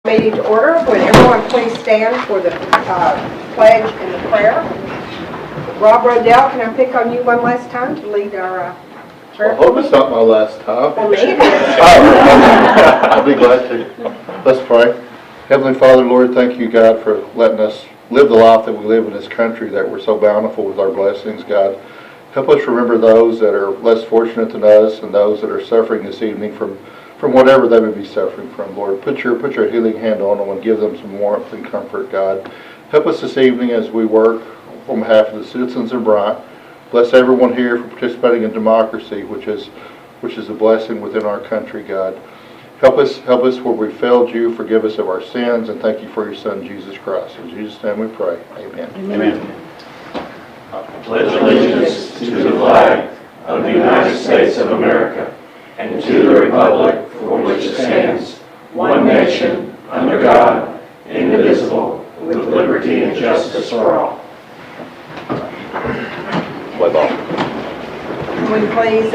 Meeting to order. Would everyone please stand for the pledge and the prayer? Rob Rodell, can I pick on you one last time to lead our prayer? I hope it's not my last time. For me, it is. I'll be glad to. Let's pray. Heavenly Father, Lord, thank you, God, for letting us live the life that we live in this country, that we're so bountiful with our blessings, God. Help us remember those that are less fortunate than us and those that are suffering this evening from whatever they would be suffering from, Lord. Put your healing hand on them and give them some warmth and comfort, God. Help us this evening as we work on behalf of the citizens of Bryant. Bless everyone here for participating in democracy, which is a blessing within our country, God. Help us where we failed you. Forgive us of our sins, and thank you for your Son, Jesus Christ. In Jesus' name we pray. Amen. Amen. I pledge allegiance to the flag of the United States of America and to the republic for which it stands, one nation, under God, indivisible, with liberty and justice for all. Play ball. Can we please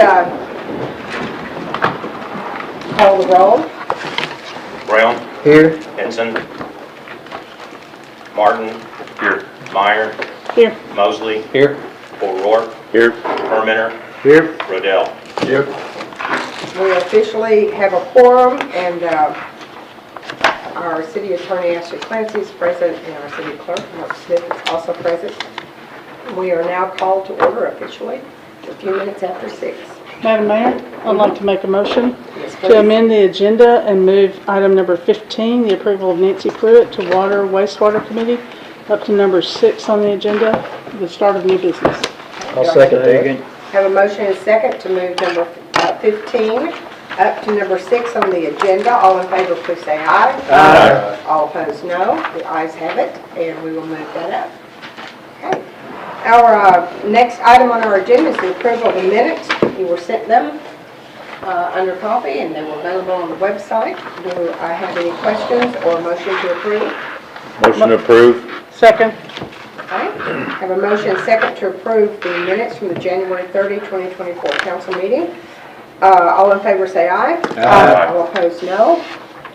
call the roll? Brown. Here. Henson. Martin. Here. Meyer. Here. Mosley. Here. O'Rourke. Here. Permenter. Here. Rodell. Here. We officially have a quorum, and our city attorney, Ashley Clancy, is present, and our city clerk, Mark Smith, is also present. We are now called to order officially, a few minutes after 6. Madam Mayor, I'd like to make a motion Yes, to please. amend the agenda and move item number 15, the approval of Nancy Pruitt, to Water Wastewater Committee, up to number 6 on the agenda, the start of new business. I'll second that. Have a motion and a second to move number 15 up to number 6 on the agenda. All in favor, please say aye. Aye. All opposed, no. The ayes have it, and we will move that up. Okay. Our next item on our agenda is the approval of the minutes. You were sent them under copy, and they were available on the website. Do I have any questions or a motion to approve? Motion approved. Second. Okay. Have a motion and second to approve the minutes from the January 30, 2024 council meeting. All in favor say aye. Aye. All opposed, no.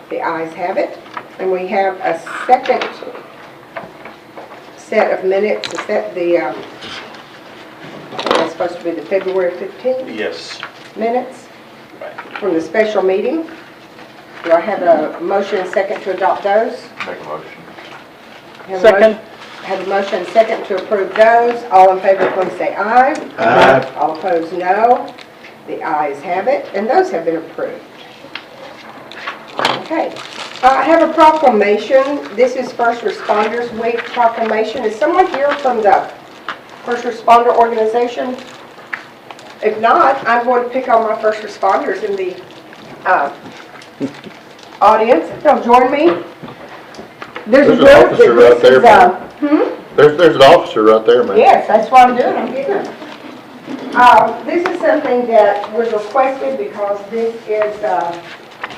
The ayes have it. And we have a second set of minutes to set the, that's supposed to be the February 15th Yes. minutes Right. from the special meeting. Do I have a motion and second to adopt those? Make a motion. Have a Second. motion- Have a motion and second to approve those. All in favor, please say aye. Aye. All opposed, no. The ayes have it, and those have been approved. Okay. I have a proclamation. This is First Responders Week proclamation. Is someone here from the First Responder Organization? If not, I'm going to pick on my first responders in the audience. If they'll join me. There's There's a an group officer that right this is, there, There's an officer right there, man. Yes, that's what I'm doing, I'm getting them. This is something that was requested because this is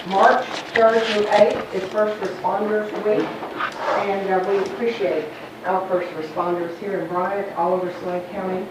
March 3rd through 8th is First Responders Week, and we appreciate our first responders here in Bryant, all over Swain County.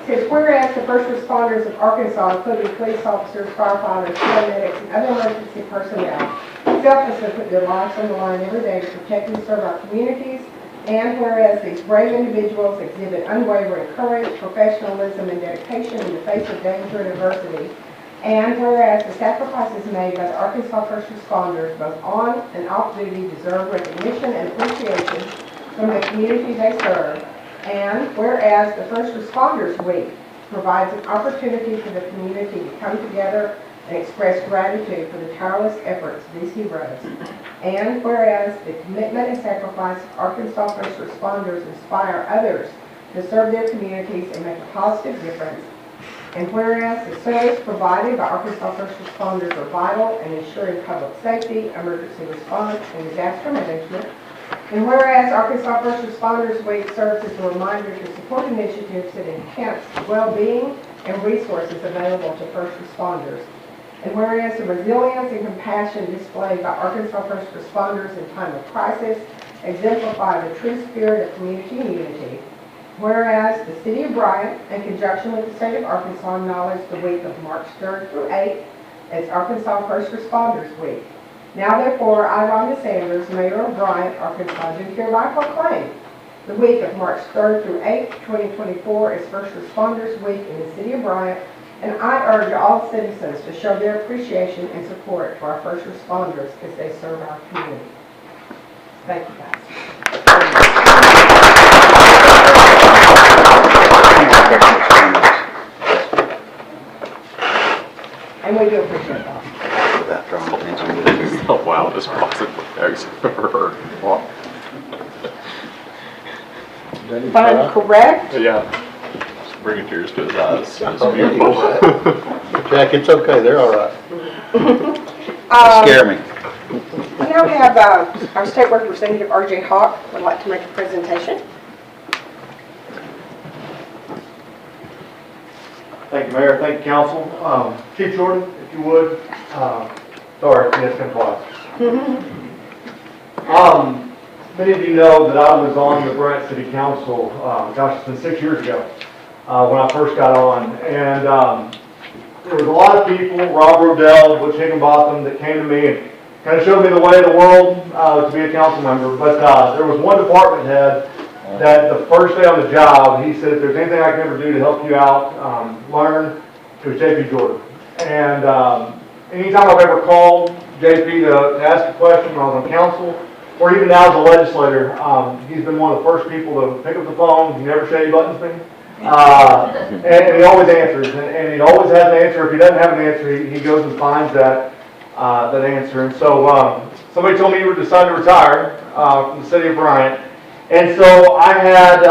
Says, whereas the first responders of Arkansas, including police officers, firefighters, paramedics, and other emergency personnel, selflessly put their lives on the line every day to protect and serve our communities. And whereas these brave individuals exhibit unwavering courage, professionalism, and dedication in the face of danger and adversity. And whereas the sacrifices made by the Arkansas first responders, both on and off duty, deserve recognition and appreciation from the community they serve. And whereas the First Responders Week provides an opportunity for the community to come together and express gratitude for the tireless efforts of these heroes. And whereas the commitment and sacrifice of Arkansas first responders inspire others to serve their communities and make a positive difference. And whereas the service provided by Arkansas first responders are vital in ensuring public safety, emergency response, and disaster management. And whereas Arkansas First Responders Week serves as a reminder to support initiatives that enhance the well-being and resources available to first responders. And whereas the resilience and compassion displayed by Arkansas First Responders in time of crisis exemplify the true spirit of community unity. Whereas the City of Bryant, in conjunction with the State of Arkansas, acknowledged the week of March 3rd through 8th as Arkansas First Responders Week. Now therefore, I, Rhonda Sanders, Mayor of Bryant, Arkansas, do hereby proclaim the week of March 3rd through 8th, 2024 as First Responders Week in the city of Bryant, and I urge all citizens to show their appreciation and support to our first responders as they serve our community. Thank you, guys. And we do appreciate that. Oh, wow, this wasn't what I've ever heard. If I'm correct, Yeah. Just bring a tears to his eyes. It's beautiful. Jack, it's okay, they're all right. Scare me. We now have our State Representative R.J. Hawk would like to make a presentation. Thank you, Mayor. Thank you, Council. Chief Jordan, if you would. Sorry, yes, come twice. Many of you know that I was on the Bryant City Council, gosh, it's been 6 years ago, when I first got on. And there was a lot of people, Rob Rodell, Butch Higginbotham, that came to me and kind of showed me the way of the world to be a council member. But there was one department head that the first day on the job, he said, if there's anything I can ever do to help you out, learn, it was JP Jordan. And anytime I've ever called JP to ask a question when I was on council, or even now as a legislator, he's been one of the first people to pick up the phone. He never shady buttons me. And he always answers, and he always has an answer. If he doesn't have an answer, he goes and finds that answer. And so somebody told me you were deciding to retire from the city of Bryant. And so I had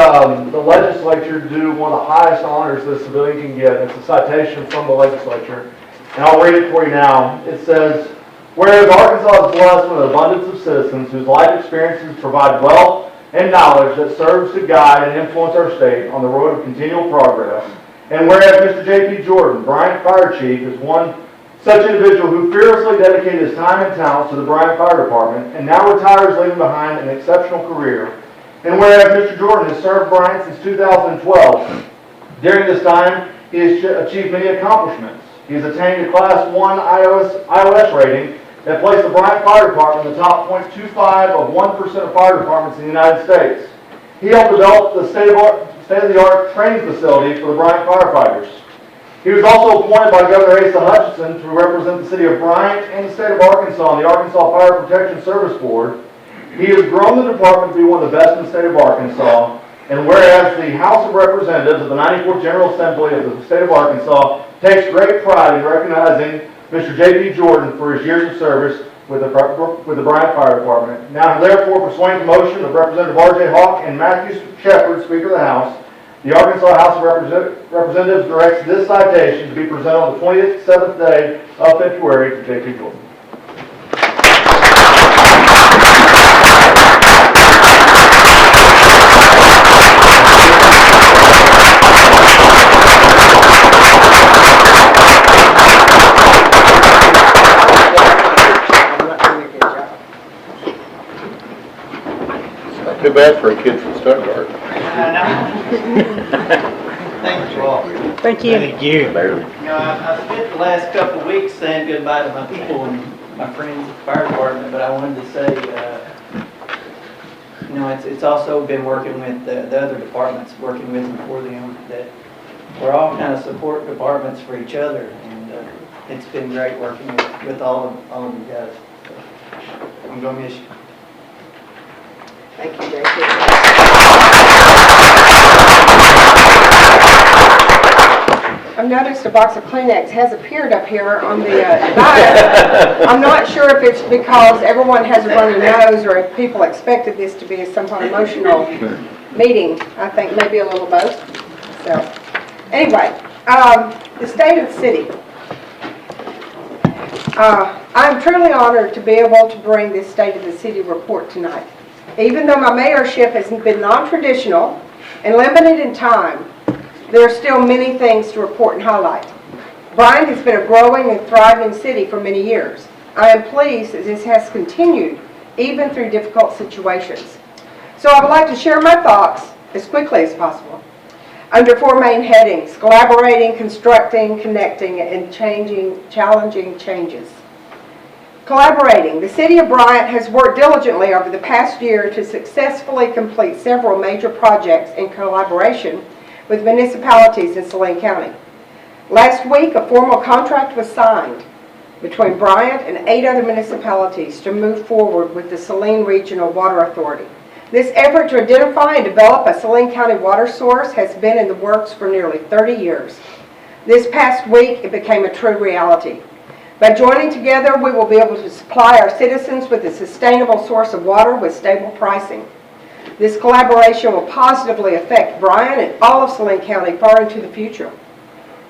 the legislature do one of the highest honors that a civilian can get. It's a citation from the legislature. And I'll read it for you now. It says, whereas Arkansas is blessed with an abundance of citizens whose life experiences provide wealth and knowledge that serves to guide and influence our state on the road of continual progress. And whereas Mr. J.P. Jordan, Bryant Fire Chief, is one such individual who fearlessly dedicated his time and talents to the Bryant Fire Department and now retires leaving behind an exceptional career. And whereas Mr. Jordan has served Bryant since 2012, during this time he has achieved many accomplishments. He has attained a Class 1 iOS rating that placed the Bryant Fire Department in the top 0.25 of 1% of fire departments in the United States. He helped develop the state-of-the-art training facility for the Bryant firefighters. He was also appointed by Governor Asa Hutchinson to represent the city of Bryant and the state of Arkansas on the Arkansas Fire Protection Service Board. He has grown the department to be one of the best in the state of Arkansas. And whereas the House of Representatives of the 94th General Assembly of the state of Arkansas takes great pride in recognizing Mr. J.P. Jordan for his years of service with the Bryant Fire Department. Now, therefore, pursuant to the motion of Representative R.J. Hawk and Matthew Shepard, Speaker of the House, the Arkansas House of Representatives directs this citation to be presented on the 27th day of February to J.P. Jordan. Too bad for a kid from Stuttgart. Thank you all. Thank you. Thank you. Barely. You know, I spent the last couple of weeks saying goodbye to my people and my friends at the fire department, but I wanted to say, you know, it's also been working with the other departments, working with and for them, that we're all kind of support departments for each other, and it's been great working with all of you guys. So, I'm going to miss you. Thank you, J.P. I've noticed a box of Kleenex has appeared up here on the diet. I'm not sure if it's because everyone has a runny nose or if people expected this to be some kind of emotional meeting. I think maybe a little both. So, anyway, the state of the city. I'm truly honored to be able to bring this State of the City report tonight. Even though my mayorship has been non-traditional and limited in time, there are still many things to report and highlight. Bryant has been a growing and thriving city for many years. I am pleased that this has continued even through difficult situations. So I would like to share my thoughts as quickly as possible. Under 4 main headings: collaborating, constructing, connecting, and challenging changes. Collaborating, the City of Bryant has worked diligently over the past year to successfully complete several major projects in collaboration with municipalities in Saline County. Last week, a formal contract was signed between Bryant and 8 other municipalities to move forward with the Saline Regional Water Authority. This effort to identify and develop a Saline County water source has been in the works for nearly 30 years. This past week, it became a true reality. By joining together, we will be able to supply our citizens with a sustainable source of water with stable pricing. This collaboration will positively affect Bryant and all of Saline County far into the future.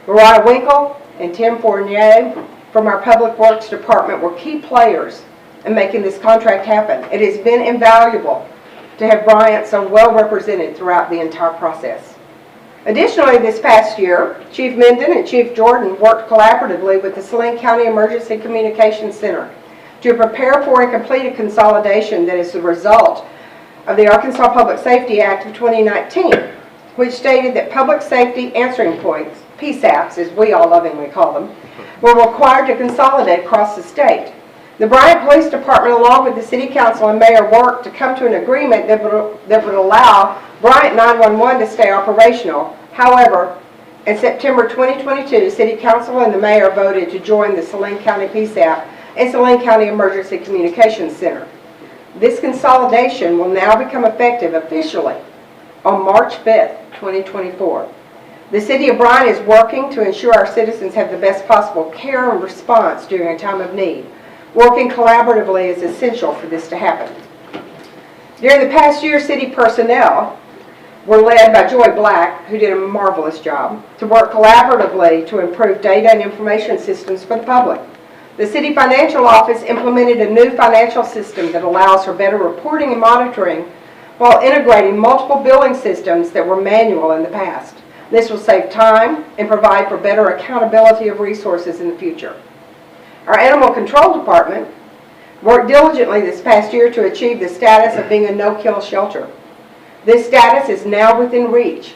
Mariah Winkle and Tim Fournier from our Public Works Department were key players in making this contract happen. It has been invaluable to have Bryant so well represented throughout the entire process. Additionally, this past year, Chief Minden and Chief Jordan worked collaboratively with the Saline County Emergency Communications Center to prepare for and complete a consolidation that is the result of the Arkansas Public Safety Act of 2019, which stated that public safety answering points, PSAPs as we all lovingly call them, were required to consolidate across the state. The Bryant Police Department, along with the City Council and Mayor, worked to come to an agreement that would allow Bryant 911 to stay operational. However, in September 2022, City Council and the Mayor voted to join the Saline County PSAP and Saline County Emergency Communications Center. This consolidation will now become effective officially on March 5th, 2024. The City of Bryant is working to ensure our citizens have the best possible care and response during a time of need. Working collaboratively is essential for this to happen. During the past year, city personnel were led by Joy Black, who did a marvelous job, to work collaboratively to improve data and information systems for the public. The City Financial Office implemented a new financial system that allows for better reporting and monitoring while integrating multiple billing systems that were manual in the past. This will save time and provide for better accountability of resources in the future. Our Animal Control Department worked diligently this past year to achieve the status of being a no-kill shelter. This status is now within reach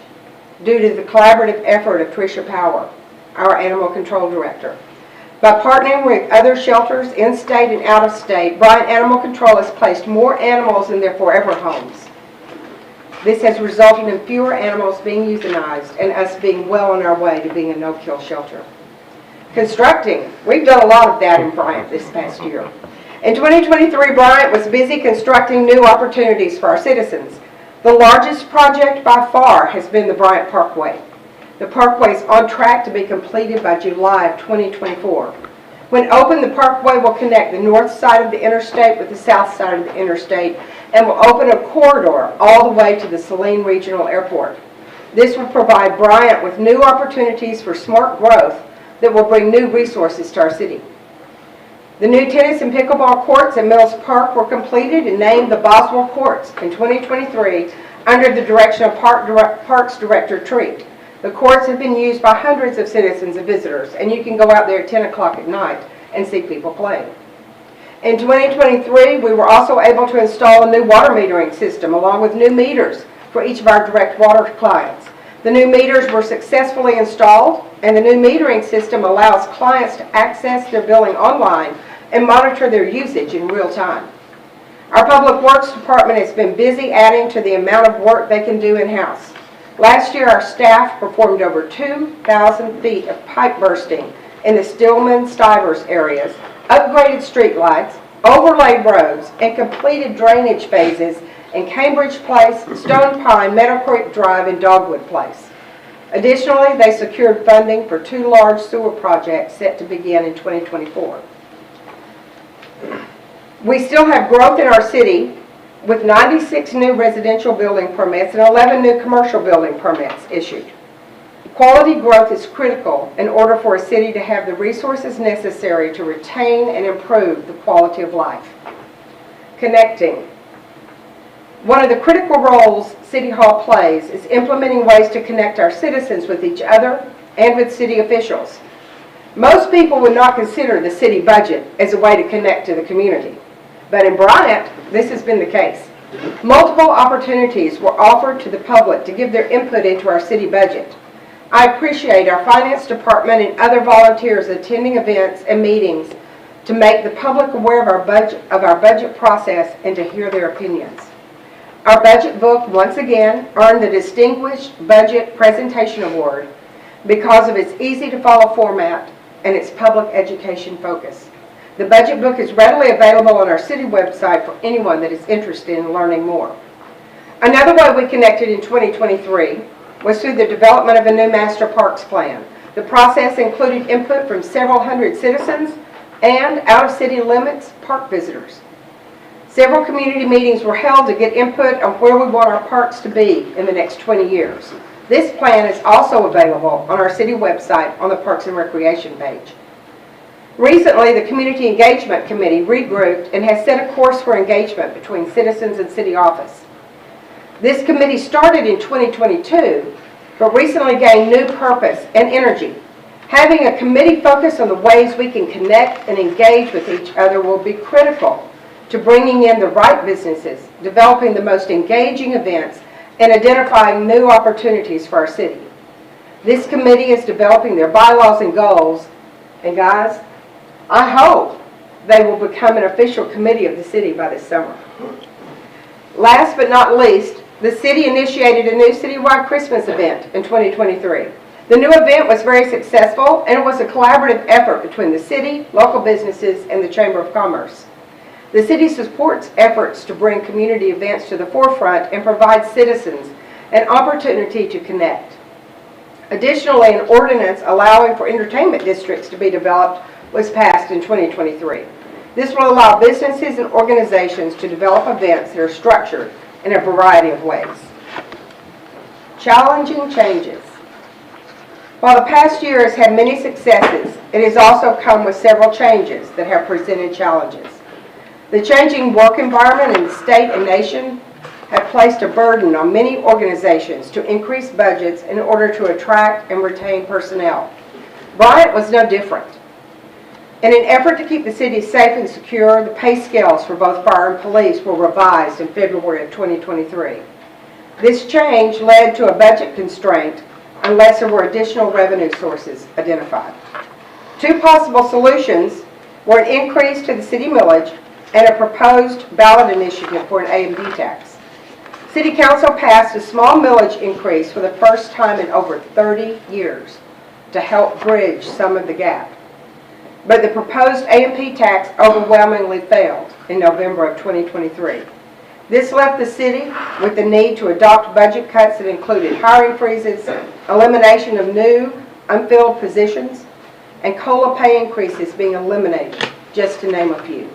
due to the collaborative effort of Tricia Power, our Animal Control Director. By partnering with other shelters in-state and out-of-state, Bryant Animal Control has placed more animals in their forever homes. This has resulted in fewer animals being euthanized and us being well on our way to being a no-kill shelter. Constructing, we've done a lot of that in Bryant this past year. In 2023, Bryant was busy constructing new opportunities for our citizens. The largest project by far has been the Bryant Parkway. The Parkway is on track to be completed by July of 2024. When open, the Parkway will connect the north side of the interstate with the south side of the interstate and will open a corridor all the way to the Saline Regional Airport. This will provide Bryant with new opportunities for smart growth that will bring new resources to our city. The new tennis and pickleball courts at Mills Park were completed and named the Boswell Courts in 2023 under the direction of Parks Director Treat. The courts have been used by hundreds of citizens and visitors, and you can go out there at 10 o'clock at night and see people playing. In 2023, we were also able to install a new water metering system along with new meters for each of our direct water clients. The new meters were successfully installed, and the new metering system allows clients to access their billing online and monitor their usage in real time. Our Public Works Department has been busy adding to the amount of work they can do in-house. Last year, our staff performed over 2,000 feet of pipe bursting in the Stillman-Stivers areas, upgraded streetlights, overlaid roads, and completed drainage phases in Cambridge Place, Stone Pine, Meadow Creek Drive, and Dogwood Place. Additionally, they secured funding for 2 large sewer projects set to begin in 2024. We still have growth in our city with 96 new residential building permits and 11 new commercial building permits issued. Quality growth is critical in order for a city to have the resources necessary to retain and improve the quality of life. Connecting. One of the critical roles City Hall plays is implementing ways to connect our citizens with each other and with city officials. Most people would not consider the city budget as a way to connect to the community. But in Bryant, this has been the case. Multiple opportunities were offered to the public to give their input into our city budget. I appreciate our finance department and other volunteers attending events and meetings to make the public aware of our budget process and to hear their opinions. Our budget book once again earned the Distinguished Budget Presentation Award because of its easy-to-follow format and its public education focus. The budget book is readily available on our city website for anyone that is interested in learning more. Another way we connected in 2023 was through the development of a new master parks plan. The process included input from several hundred citizens and out-of-city limits park visitors. Several community meetings were held to get input on where we want our parks to be in the next 20 years. This plan is also available on our city website on the Parks and Recreation page. Recently, the Community Engagement Committee regrouped and has set a course for engagement between citizens and city office. This committee started in 2022, but recently gained new purpose and energy. Having a committee focus on the ways we can connect and engage with each other will be critical to bringing in the right businesses, developing the most engaging events, and identifying new opportunities for our city. This committee is developing their bylaws and goals, and guys, I hope they will become an official committee of the city by this summer. Last but not least, the city initiated a new citywide Christmas event in 2023. The new event was very successful, and it was a collaborative effort between the city, local businesses, and the Chamber of Commerce. The city supports efforts to bring community events to the forefront and provide citizens an opportunity to connect. Additionally, an ordinance allowing for entertainment districts to be developed was passed in 2023. This will allow businesses and organizations to develop events that are structured in a variety of ways. Challenging changes. While the past year has had many successes, it has also come with several changes that have presented challenges. The changing work environment in the state and nation have placed a burden on many organizations to increase budgets in order to attract and retain personnel. Bryant was no different. In an effort to keep the city safe and secure, the pay scales for both fire and police were revised in February of 2023. This change led to a budget constraint unless there were additional revenue sources identified. Two possible solutions were an increase to the city millage and a proposed ballot initiative for an A&B tax. City Council passed a small millage increase for the first time in over 30 years to help bridge some of the gap. But the proposed A&P tax overwhelmingly failed in November of 2023. This left the city with the need to adopt budget cuts that included hiring freezes, elimination of new unfilled positions, and COLA pay increases being eliminated, just to name a few.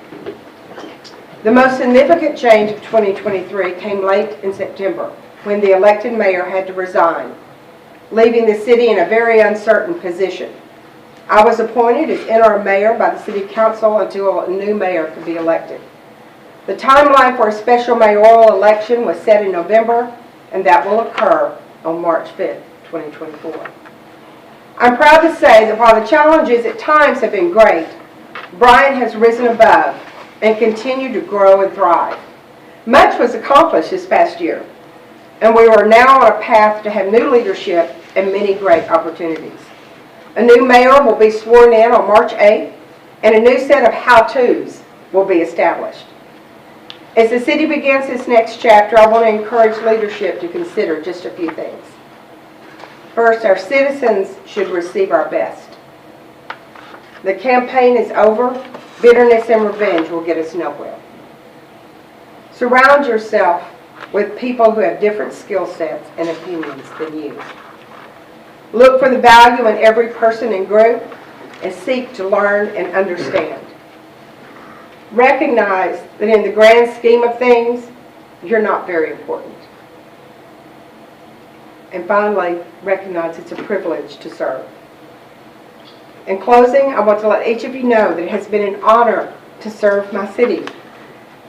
The most significant change of 2023 came late in September, when the elected mayor had to resign, leaving the city in a very uncertain position. I was appointed as interim mayor by the city council until a new mayor could be elected. The timeline for a special mayoral election was set in November, and that will occur on March 5th, 2024. I'm proud to say that while the challenges at times have been great, Bryant has risen above and continued to grow and thrive. Much was accomplished this past year, and we are now on a path to have new leadership and many great opportunities. A new mayor will be sworn in on March 8th, and a new set of how-tos will be established. As the city begins this next chapter, I want to encourage leadership to consider just a few things. First, our citizens should receive our best. The campaign is over. Bitterness and revenge will get us nowhere. Surround yourself with people who have different skill sets and opinions than you. Look for the value in every person and group and seek to learn and understand. Recognize that in the grand scheme of things, you're not very important. And finally, recognize it's a privilege to serve. In closing, I want to let each of you know that it has been an honor to serve my city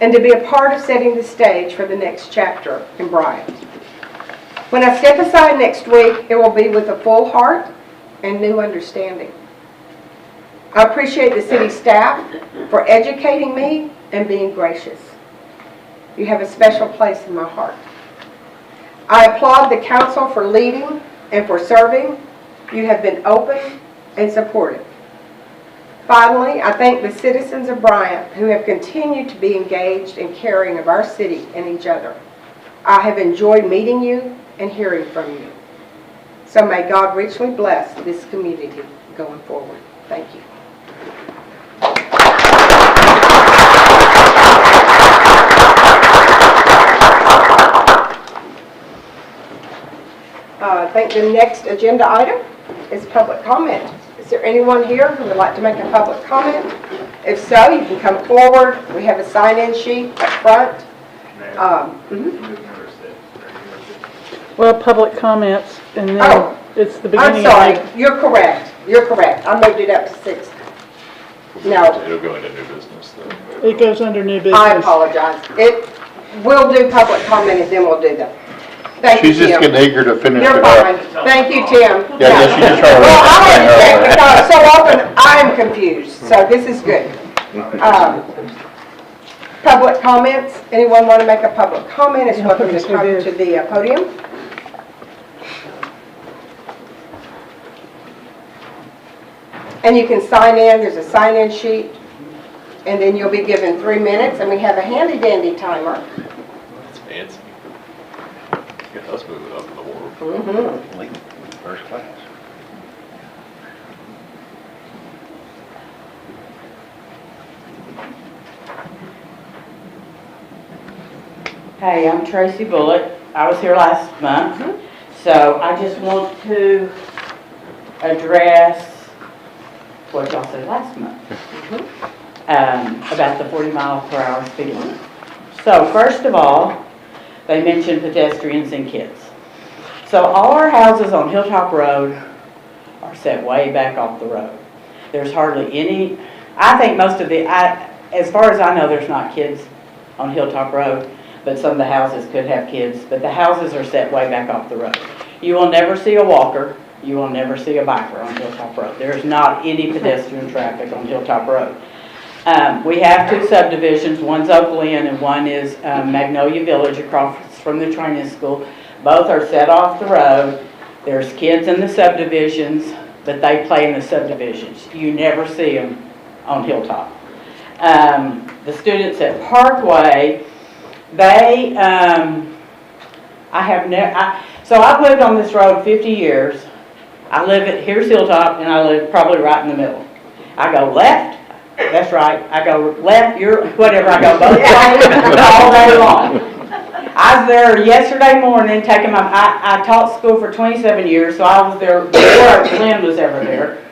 and to be a part of setting the stage for the next chapter in Bryant. When I step aside next week, it will be with a full heart and new understanding. I appreciate the city staff for educating me and being gracious. You have a special place in my heart. I applaud the council for leading and for serving. You have been open and supportive. Finally, I thank the citizens of Bryant who have continued to be engaged and caring of our city and each other. I have enjoyed meeting you and hearing from you. So may God richly bless this community going forward. Thank you. I think the next agenda item is public comment. Is there anyone here who would like to make a public comment? If so, you can come forward. We have a sign-in sheet up front. Well, public comments, and then Oh, it's the I'm beginning of sorry, the... you're correct. You're correct. I moved it up to 6. No, It'll go into new business though. It goes under new business. I apologize. We'll do public comment and then we'll do that. Thank you, She's just Tim. getting eager to finish You're it fine. up. Thank you, Tim. Yeah, I guess she's just trying to. Well, I had to check because so often I am confused, so this is good. Public comments, anyone want to make a public comment is welcome to come to the podium. And you can sign in, there's a sign-in sheet, and then you'll be given 3 minutes, and we have a handy-dandy timer. It's fancy. Get us moving up in the world. First class. Hey, I'm Tracy Bullock. I was here last month, so I just want to address what y'all said last month about the 40-mile-per-hour speed limit. So first of all, they mentioned pedestrians and kids. So all our houses on Hilltop Road are set way back off the road. There's hardly any, I think most of the, as far as I know, there's not kids on Hilltop Road, but some of the houses could have kids, but the houses are set way back off the road. You will never see a walker, you will never see a biker on Hilltop Road. There's not any pedestrian traffic on Hilltop Road. We have 2 subdivisions, one's Oak Lynn and one is Magnolia Village across from the training school. Both are set off the road. There's kids in the subdivisions, but they play in the subdivisions. You never see them on Hilltop. The students at Parkway, they, so I've lived on this road 50 years. I live at, here's Hilltop, and I live probably right in the middle. I go left, that's right, I go left, you're, whatever, I go both ways all day long. I was there yesterday morning taking my, I taught school for 27 years, so I was there before Lynn was ever there.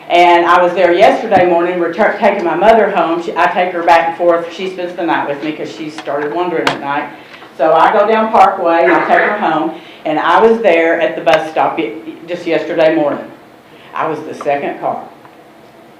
And I was there yesterday morning, taking my mother home. I take her back and forth. She spends the night with me because she started wandering at night. So I go down Parkway and I take her home. And I was there at the bus stop just yesterday morning. I was the second car.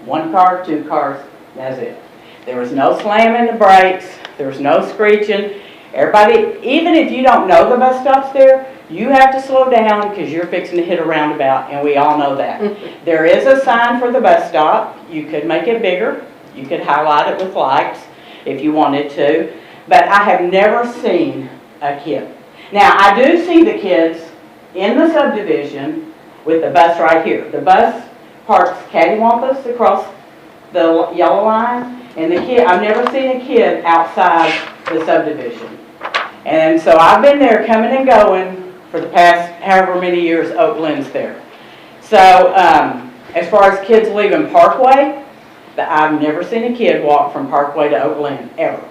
1 car, 2 cars, that's it. There was no slamming the brakes. There was no screeching. Everybody, even if you don't know the bus stop's there, you have to slow down because you're fixing to hit a roundabout, and we all know that. There is a sign for the bus stop. You could make it bigger. You could highlight it with lights if you wanted to. But I have never seen a kid. Now, I do see the kids in the subdivision with the bus right here. The bus parks cattywampus across the yellow line, and the kid, I've never seen a kid outside the subdivision. And so I've been there coming and going for the past however many years Oak Lynn's there. So as far as kids leaving Parkway, I've never seen a kid walk from Parkway to Oak Lynn, ever.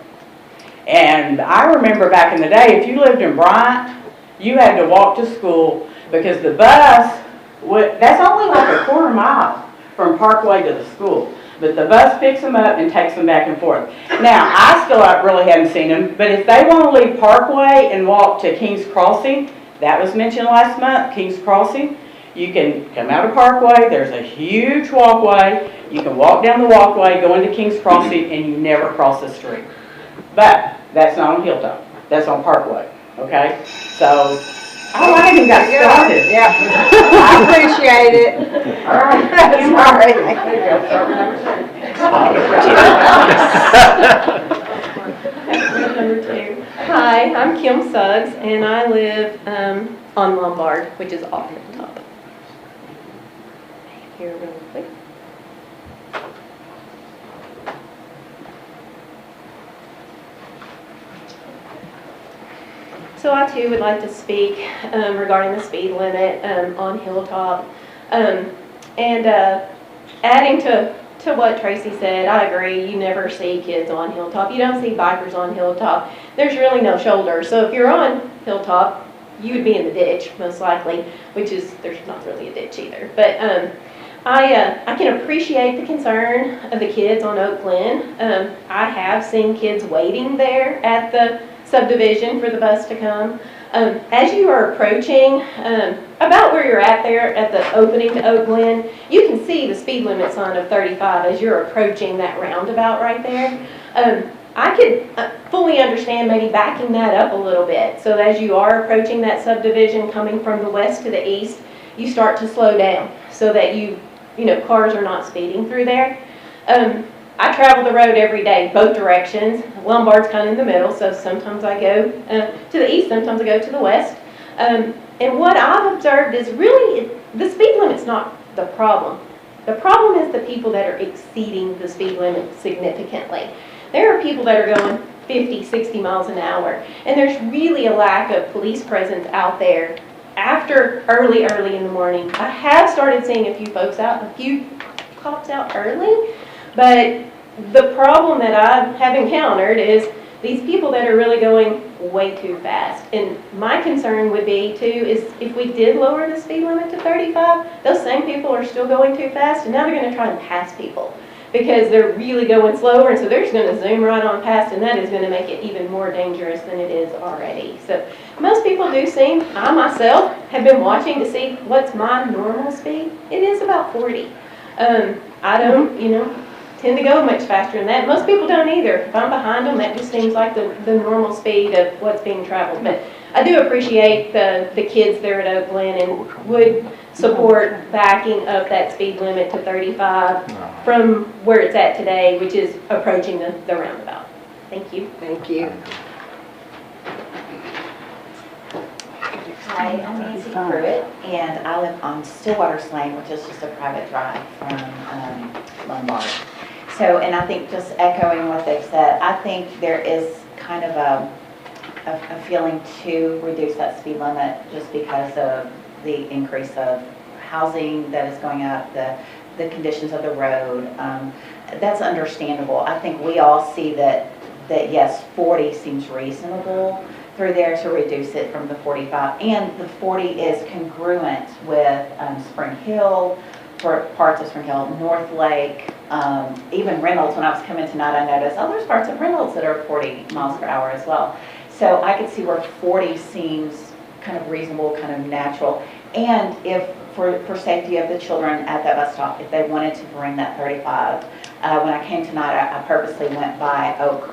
And I remember back in the day, if you lived in Bryant, you had to walk to school because the bus, that's only like a quarter mile from Parkway to the school. But the bus picks them up and takes them back and forth. Now, I still really haven't seen them, but if they want to leave Parkway and walk to King's Crossing, that was mentioned last month, King's Crossing, you can come out of Parkway, there's a huge walkway, you can walk down the walkway, go into King's Crossing, and you never cross the street. But that's not on Hilltop, that's on Parkway, okay? So, I haven't even got started. Yeah, I appreciate it. All right. Sorry. Hi, I'm Kim Suggs, and I live on Lombard, which is off Hilltop. Here, really quick. So I too would like to speak regarding the speed limit on Hilltop. Adding to what Tracy said, I agree, you never see kids on Hilltop. You don't see bikers on Hilltop. There's really no shoulder. So if you're on Hilltop, you would be in the ditch, most likely, which is, there's not really a ditch either. But I can appreciate the concern of the kids on Oak Glen. I have seen kids waiting there at the subdivision for the bus to come. As you are approaching about where you're at there at the opening to Oak Glen, you can see the speed limit sign of 35 as you're approaching that roundabout right there. I could fully understand maybe backing that up a little bit, so as you are approaching that subdivision coming from the west to the east, you start to slow down so that cars are not speeding through there. I travel the road every day, both directions. Lombard's kind of in the middle, so sometimes I go to the east, sometimes I go to the west. And what I've observed is really, the speed limit's not the problem. The problem is the people that are exceeding the speed limit significantly. There are people that are going 50, 60 miles an hour, and there's really a lack of police presence out there after early in the morning. I have started seeing a few cops out early, but the problem that I have encountered is these people that are really going way too fast. And my concern would be too is if we did lower the speed limit to 35, those same people are still going too fast, and now they're going to try and pass people because they're really going slower, and so they're just going to zoom right on past, and that is going to make it even more dangerous than it is already. So most people do seem, I myself have been watching to see what's my normal speed. It is about 40. I don't, tend to go much faster than that. Most people don't either. If I'm behind them, that just seems like the normal speed of what's being traveled. But I do appreciate the kids there at Oak Glen and would support backing up that speed limit to 35 from where it's at today, which is approaching the roundabout. Thank you. Thank you. Hi, I'm Nancy Pruitt, and I live on Stillwater's Lane, which is just a private drive from Lombard. So, and I think just echoing what they've said, I think there is kind of a feeling to reduce that speed limit just because of the increase of housing that is going up, the conditions of the road. That's understandable. I think we all see that yes, 40 seems reasonable through there to reduce it from the 45. And the 40 is congruent with Spring Hill, for parts of Spring Hill, North Lake, even Reynolds. When I was coming tonight, I noticed, there's parts of Reynolds that are 40 miles per hour as well. So I could see where 40 seems kind of reasonable, kind of natural. And if, for safety of the children at that bus stop, if they wanted to bring that 35. When I came tonight, I purposely went by Oak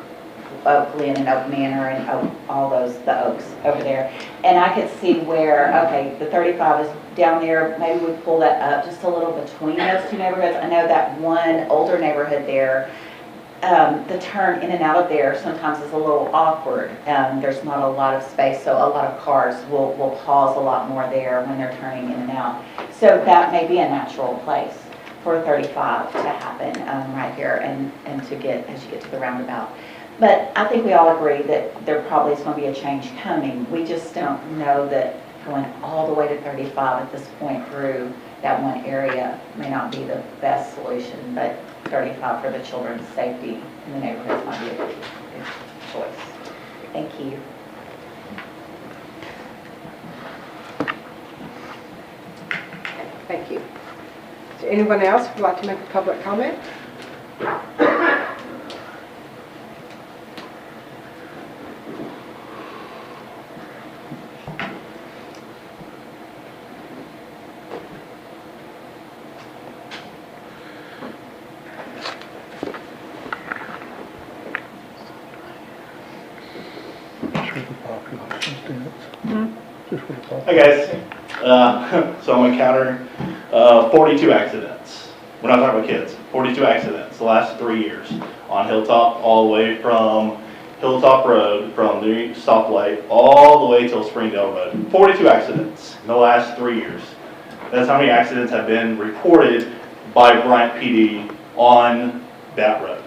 Glen and Oak Manor and the Oaks over there. And I could see where, okay, the 35 is down there, maybe we pull that up just a little between those two neighborhoods. I know that one older neighborhood there, the turn in and out of there sometimes is a little awkward. There's not a lot of space, so a lot of cars will pause a lot more there when they're turning in and out. So that may be a natural place for 35 to happen right here and to get, as you get to the roundabout. But I think we all agree that there probably is going to be a change coming. We just don't know that going all the way to 35 at this point through that one area may not be the best solution, but 35 for the children's safety in the neighborhoods might be a good choice. Thank you. Thank you. Is there anyone else who would like to make a public comment? Hi guys, so I'm encountering 42 accidents. We're not talking about kids, 42 accidents the last 3 years on Hilltop, all the way from Hilltop Road, from the stoplight, all the way till Springdale Road. 42 accidents in the last 3 years. That's how many accidents have been reported by Bryant PD on that road.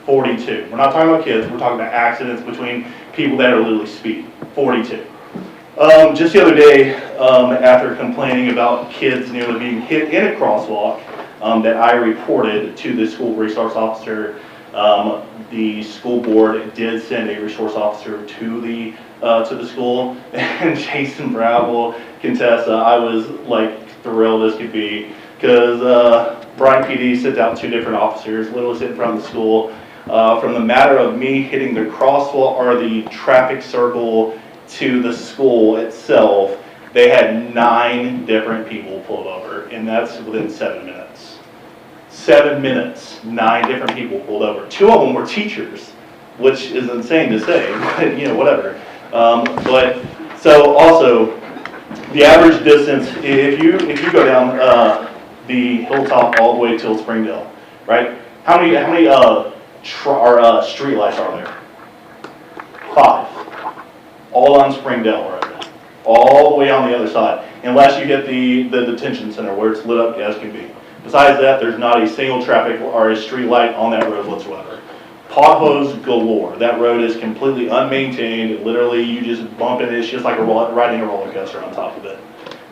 42. We're not talking about kids, we're talking about accidents between people that are literally speeding. 42. Just the other day, after complaining about kids nearly being hit in a crosswalk, that I reported to the school resource officer. The school board did send a resource officer to the school, and Jason Brown will contest. I was like thrilled as could be, because Bryan PD sent out 2 different officers, literally sitting in front of the school. From the matter of me hitting the crosswalk or the traffic circle to the school itself, they had 9 different people pulled over, and that's within 7 minutes. 7 minutes, 9 different people pulled over. 2 of them were teachers, which is insane to say, but you know, whatever. But so also, the average distance, if you go down the hilltop all the way till Springdale, right? How many street lights are there? 5. All on Springdale Road, all the way on the other side, unless you get the detention center where it's lit up as can be. Besides that, there's not a single traffic or a street light on that road whatsoever. Potholes galore. That road is completely unmaintained. Literally, you just bump it. It's just like riding a roller coaster on top of it.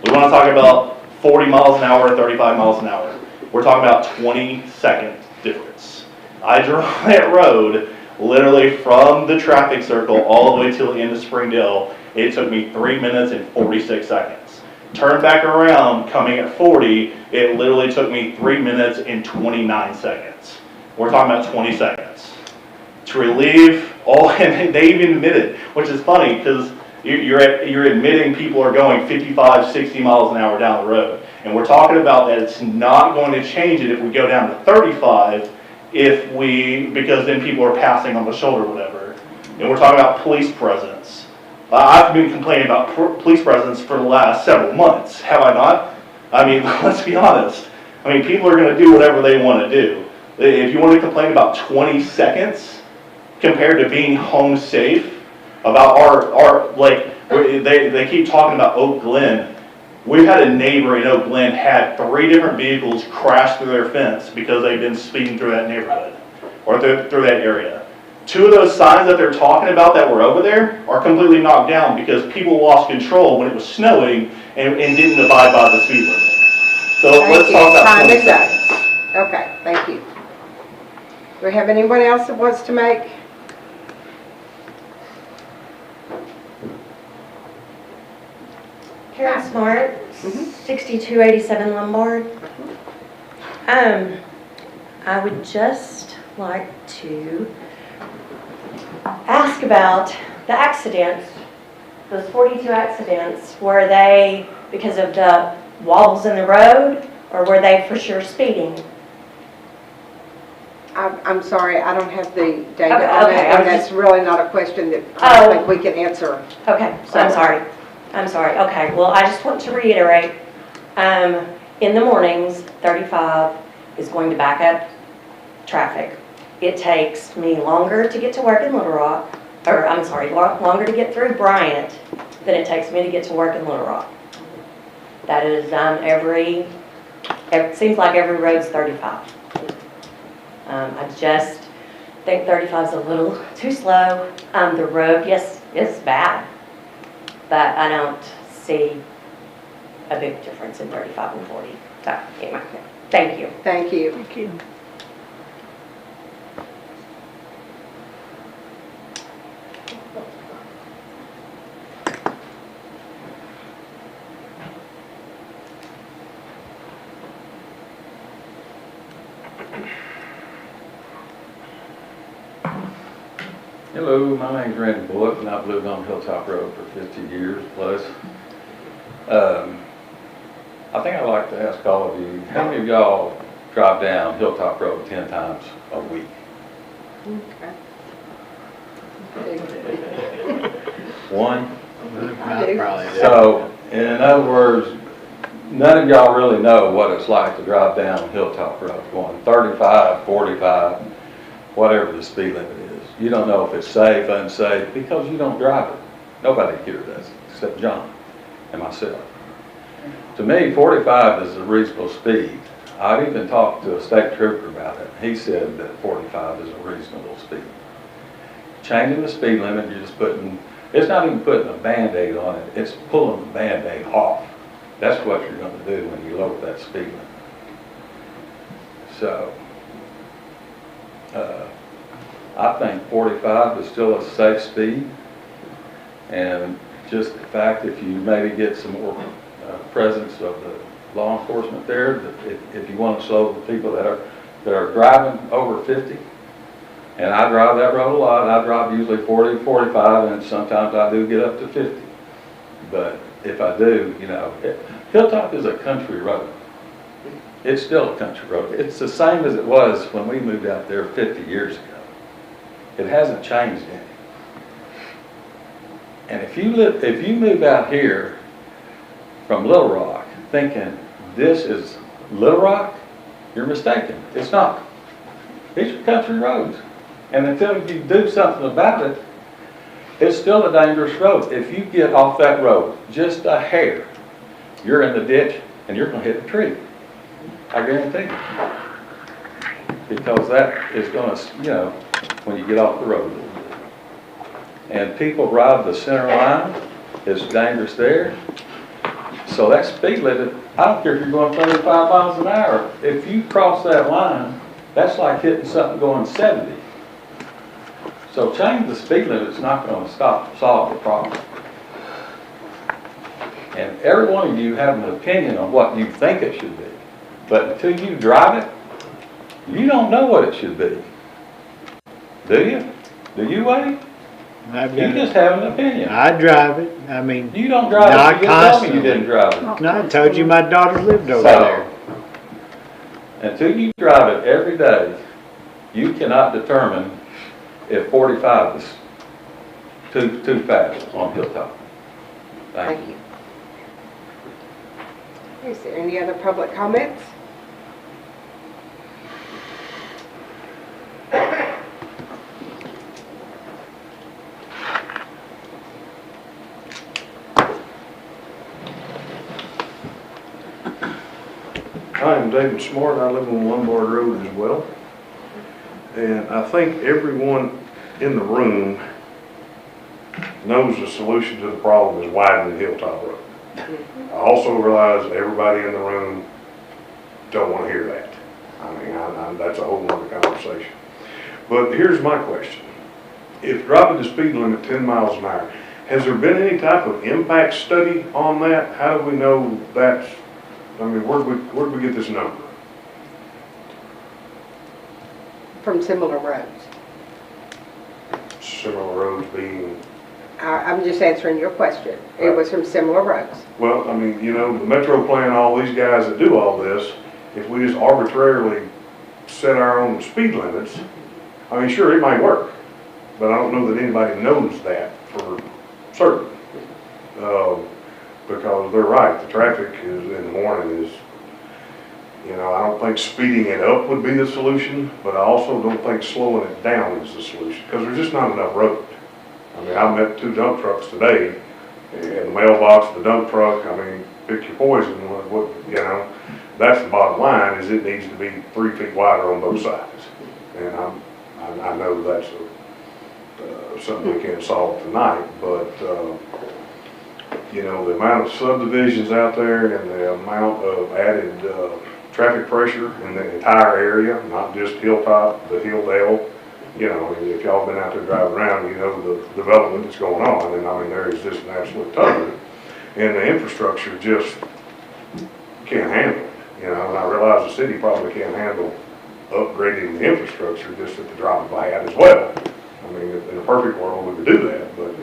We want to talk about 40 miles an hour, 35 miles an hour. We're talking about 20-second difference. I drove that road literally from the traffic circle all the way till the end of Springdale. It took me 3 minutes and 46 seconds. Turn back around, coming at 40, it literally took me 3 minutes and 29 seconds. We're talking about 20 seconds. To relieve all, and they even admitted, which is funny because you're admitting people are going 55, 60 miles an hour down the road. And we're talking about that it's not going to change it if we go down to 35, because then people are passing on the shoulder or whatever. And we're talking about police presence. I've been complaining about police presence for the last several months, have I not? I mean, let's be honest. I mean, people are going to do whatever they want to do. If you want to complain about 20 seconds compared to being home safe, about they keep talking about Oak Glen. We've had a neighbor in Oak Glen had 3 different vehicles crash through their fence because they've been speeding through that neighborhood or through that area. 2 of those signs that they're talking about that were over there are completely knocked down because people lost control when it was snowing and didn't abide by the speed limit. So let's talk about 20 seconds. Okay, thank you. Do we have anyone else that wants to make? Karen Smart, 6287 Lombard. I would just like to ask about the accidents, those 42 accidents. Were they because of the wobbles in the road, or were they for sure speeding? I'm sorry, I don't have the data Okay, on okay, it, and that's really not a question that I don't think we can answer. Okay, so I'm sorry. Okay, well, I just want to reiterate, in the mornings, 35 is going to back up traffic. It takes me longer to get to work in Little Rock, or I'm sorry, longer to get through Bryant than it takes me to get to work in Little Rock. That is it seems like every road's 35. I just think 35 is a little too slow. The road, yes, is bad, but I don't see a big difference in 35 and 40. So, anyway, thank you. Thank you. Thank you. Hello, my name's Randy Bullock, and I've lived on Hilltop Road for 50 years plus. I think I'd like to ask all of you, how many of y'all drive down Hilltop Road 10 times a week? One? So, in other words, none of y'all really know what it's like to drive down Hilltop Road, going 35, 45, whatever the speed limit is. You don't know if it's safe, unsafe, because you don't drive it. Nobody here does, except John and myself. To me, 45 is a reasonable speed. I've even talked to a state trooper about it. He said that 45 is a reasonable speed. Changing the speed limit, you're just putting It's not even putting a Band-Aid on it, it's pulling the Band-Aid off. That's what you're gonna do when you lower that speed limit. So, I think 45 is still a safe speed. And just the fact if you maybe get some more presence of the law enforcement there, that if you want to slow the people that are driving over 50, and I drive that road a lot, I drive usually 40, 45, and sometimes I do get up to 50. But if I do, you know, Hilltop is a country road. It's still a country road. It's the same as it was when we moved out there 50 years ago. It hasn't changed any. And if you move out here from Little Rock thinking this is Little Rock, you're mistaken. It's not. These are country roads. And until you do something about it, it's still a dangerous road. If you get off that road just a hair, you're in the ditch and you're going to hit a tree. I guarantee you. Because that is going to, you know, when you get off the road. And people ride the center line, it's dangerous there. So that speed limit, I don't care if you're going 35 miles an hour, if you cross that line, that's like hitting something going 70. So changing the speed limit is not going to solve the problem. And every one of you have an opinion on what you think it should be. But until you drive it, you don't know what it should be. Do you? Do you, Wade? You just have an opinion. I drive it. I mean, You don't drive it. not You just told me constantly. you didn't drive it. No, I told you my daughter lived over So, there. until you drive it every day, you cannot determine if 45 is too fast on Hilltop. Thank you. Is there any other public comments? I am David Smart. I live on Lombard Road as well. And I think everyone in the room knows the solution to the problem is widening Hilltop Road. I also realize everybody in the room don't want to hear that. I mean, that's a whole other conversation. But here's my question. If dropping the speed limit 10 miles an hour, has there been any type of impact study on that? How do we know that's, I mean, where'd we get this number? From similar roads. Similar roads being, I'm just answering your question. It was from similar roads. well, I mean, you know, the Metro Plan, all these guys that do all this, if we just arbitrarily set our own speed limits, I mean, sure, it might work, but I don't know that anybody knows that for certain. Because they're right, the traffic is in the morning is, you know, I don't think speeding it up would be the solution, but I also don't think slowing it down is the solution, because there's just not enough road. I mean, I met 2 dump trucks today, and the mailbox, the dump truck, I mean, pick your poison, what, you know, that's the bottom line, is it needs to be 3 feet wider on both sides. And I know that's something we can't solve tonight, but, you know, the amount of subdivisions out there and the amount of added traffic pressure in the entire area, not just Hilltop, but Hilldale. You know, if y'all been out there driving around, you know the development that's going on, and I mean, there is just an absolute ton of it. And the infrastructure just can't handle it, you know, and I realize the city probably can't handle upgrading the infrastructure just at the drop of a hat as well. I mean, in a perfect world, we could do that, but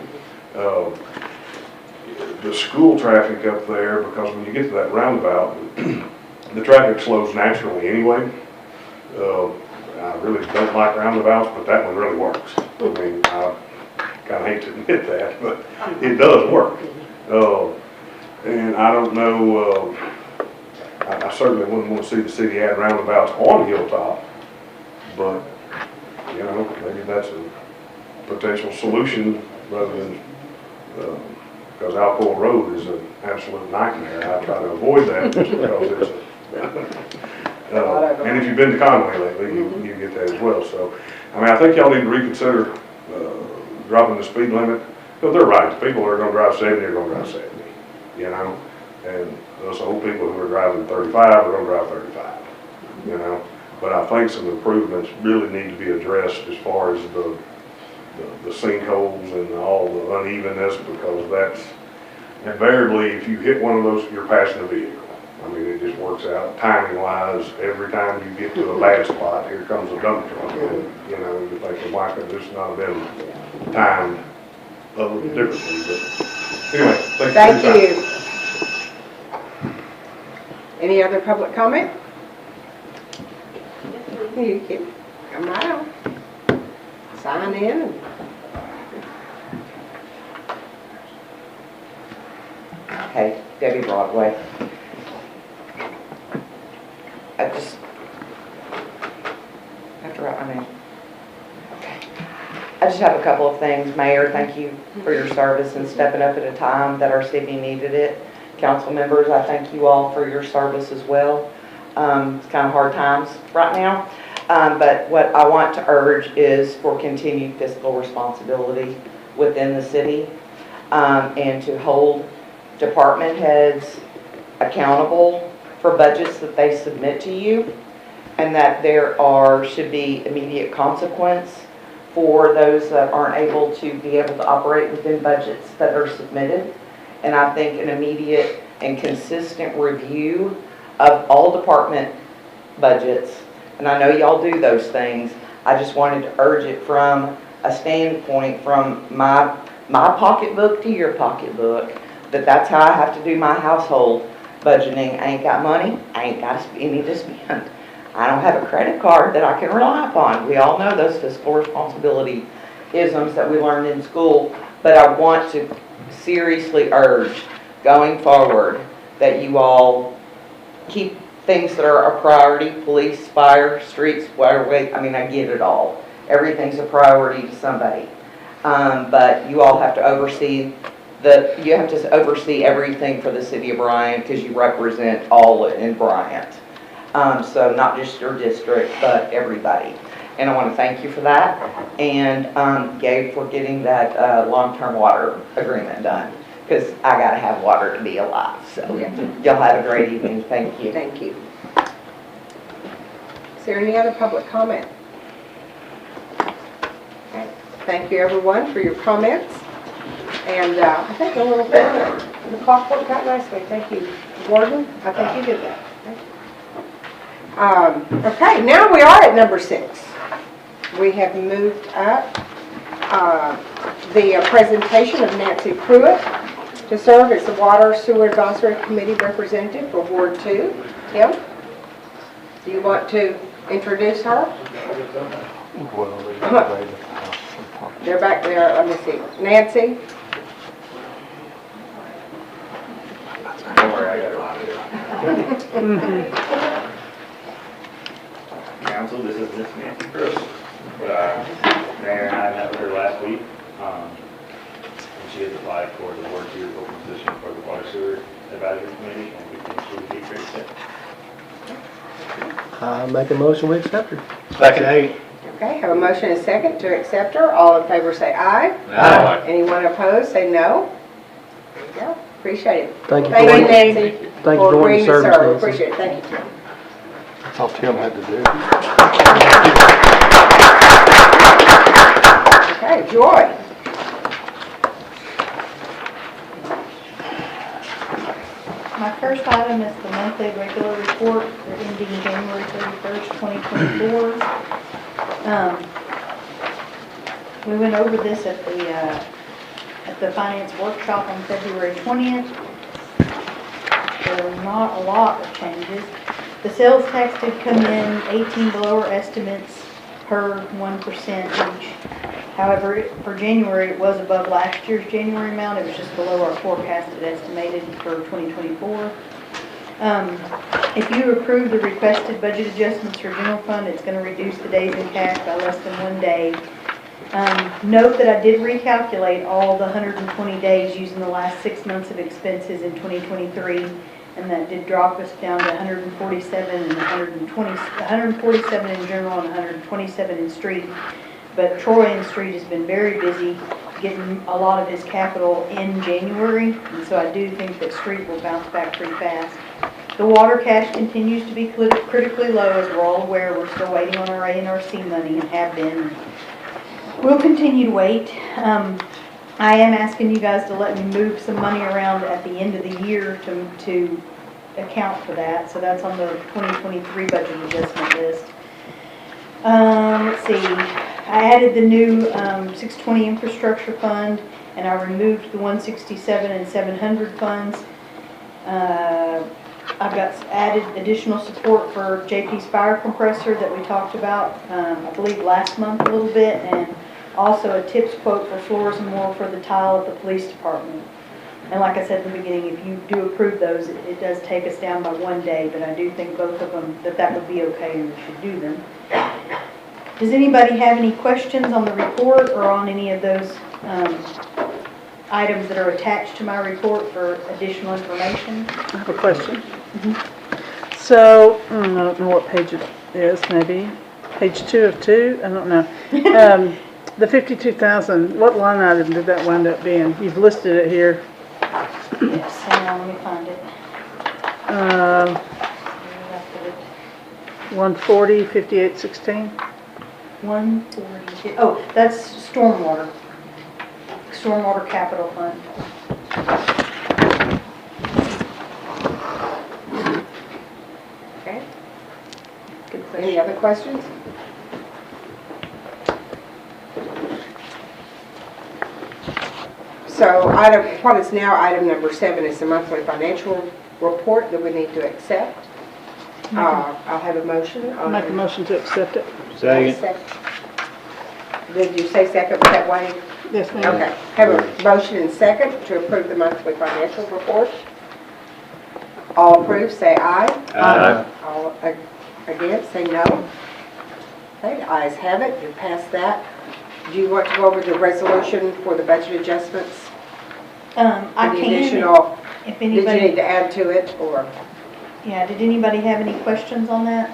the school traffic up there, because when you get to that roundabout, the traffic slows naturally anyway. I really don't like roundabouts, but that one really works. I mean, I kind of hate to admit that, but it does work. And I don't know, I certainly wouldn't want to see the city add roundabouts on Hilltop, but, you know, maybe that's a potential solution rather than, because Alcoa Road is an absolute nightmare. I try to avoid that just because it's and if you've been to Conway lately, you get that as well. So, I mean, I think y'all need to reconsider dropping the speed limit. Because they're right, the people that are gonna drive 70 are gonna drive 70, you know? And those old people who are driving 35 are gonna drive 35, you know? But I think some improvements really need to be addressed as far as the sinkholes and all the unevenness, because that's invariably, if you hit one of those, you're passing a vehicle. I mean, it just works out timing wise. Every time you get to a bad spot, here comes a dump truck. And, you know, you're thinking, why could this not have been timed a little differently? But anyway, Thank you. Any other public comment? You can come right on. Sign in. Okay, Debbie Broadway. I just have to write my name. Okay. I just have a couple of things. Mayor, thank you for your service and stepping up at a time that our city needed it. Council members, I thank you all for your service as well. It's kind of hard times right now. But what I want to urge is for continued fiscal responsibility within the city, and to hold department heads accountable for budgets that they submit to you, and that there should be immediate consequence for those that aren't able to be able to operate within budgets that are submitted. And I think an immediate and consistent review of all department budgets, and I know y'all do those things. I just wanted to urge it from a standpoint from my pocketbook to your pocketbook, that's how I have to do my household budgeting. I ain't got money, I ain't got any to spend. I don't have a credit card that I can rely upon. We all know those fiscal responsibility isms that we learned in school, but I want to seriously urge going forward that you all keep things that are a priority: police, fire, streets, waterway. I mean, I get it all. Everything's a priority to somebody. But you all have to oversee everything for the city of Bryant, because you represent all in Bryant. So not just your district, but everybody. And I want to thank you for that. And Gabe, for getting that long-term water agreement done, because I got to have water to be alive. So y'all have a great evening. Thank you. Thank you. Is there any other public comment? Okay. Thank you, everyone, for your comments. And I think a little bit, the clock worked out nicely. Thank you, Gordon. I think you did that. Okay, now we are at number 6. We have moved up the presentation of Nancy Pruitt to serve as the Water Sewer Advisory Committee representative for Ward 2. Tim, do you want to introduce her? They're back there. Let me see. Nancy? Don't worry, I got it right here. Council, this is Miss Nancy Pruitt. Mayor and I met with her last week, and she has applied for the Ward 2 open position for the Water Sewer Advisory Committee, and we think she would be a great fit. I make a motion we accept her. Second. Okay, have a motion and a second to accept her. All in favor say aye. Aye. Anyone opposed say no. There you go. Appreciate it. Thank you Thank you, for Nancy, Thank you for for agreeing your to service, serve. Nancy. Appreciate it. Thank you, Tim. That's all Tim had to do. Okay, Joy. My first item is the monthly regular report for ending January 31st, 2024. We went over this at the finance workshop on February 20th. There were not a lot of changes. The sales tax did come in 18 below our estimates per 1% each. However, for January, it was above last year's January amount. It was just below our forecasted estimated for 2024. If you approve the requested budget adjustments for general fund, it's going to reduce the days in cash by less than 1 day. Note that I did recalculate all the 120 days using the last 6 months of expenses in 2023, and that did drop us down to 147 and 147 in general and 127 in street. But Troy and Street has been very busy. getting a lot of his capital in January, and so I do think that street will bounce back pretty fast. The water cash continues to be critically low, as we're all aware. We're still waiting on our ANRC money and have been. We'll continue to wait. I am asking you guys to let me move some money around at the end of the year to account for that. So that's on the 2023 budget adjustment list. Let's see. I added the new 620 infrastructure fund, and I removed the 167 and 700 funds. I've got added additional support for JP's fire compressor that we talked about, I believe last month a little bit, and also a tips quote for floors and more for the tile at the police department. And like I said in the beginning, if you do approve those, it does take us down by 1 day, but I do think both of them, that would be okay and we should do them. Does anybody have any questions on the report or on any of those items that are attached to my report for additional information? I have a question. So, I don't know what page it is, maybe page 2 of 2, I don't know. The 52,000, what line item did that wind up being? You've listed it here. Yes, hang on, let me find it. 140, 5816. 140, oh, that's stormwater. Stormwater capital fund. Okay. Good question. Any other questions? So what is now item number 7 is the monthly financial report that we need to accept. I'll have a motion. I'll make a motion to accept it. Second. Did you say second with that way? Yes, ma'am. Okay. Have a motion and second to approve the monthly financial report. All approve, say aye. Aye. All against, say no. Okay, the ayes have it. You passed that. Do you want to go over the resolution for the budget adjustments? I The can, additional, if did you need anybody, to add to it, or? yeah, did anybody have any questions on that?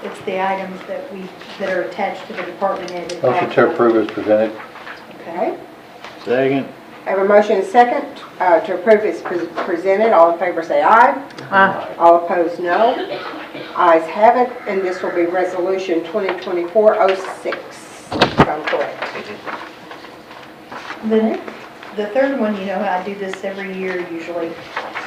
It's the items that are attached to the department head. Motion to approve is presented. Okay. Second. I have a motion and second to approve as presented. All in favor say aye. Aye. All opposed, no. Ayes have it, and this will be resolution 2024-06, if I'm correct. The third one, you know, I do this every year usually.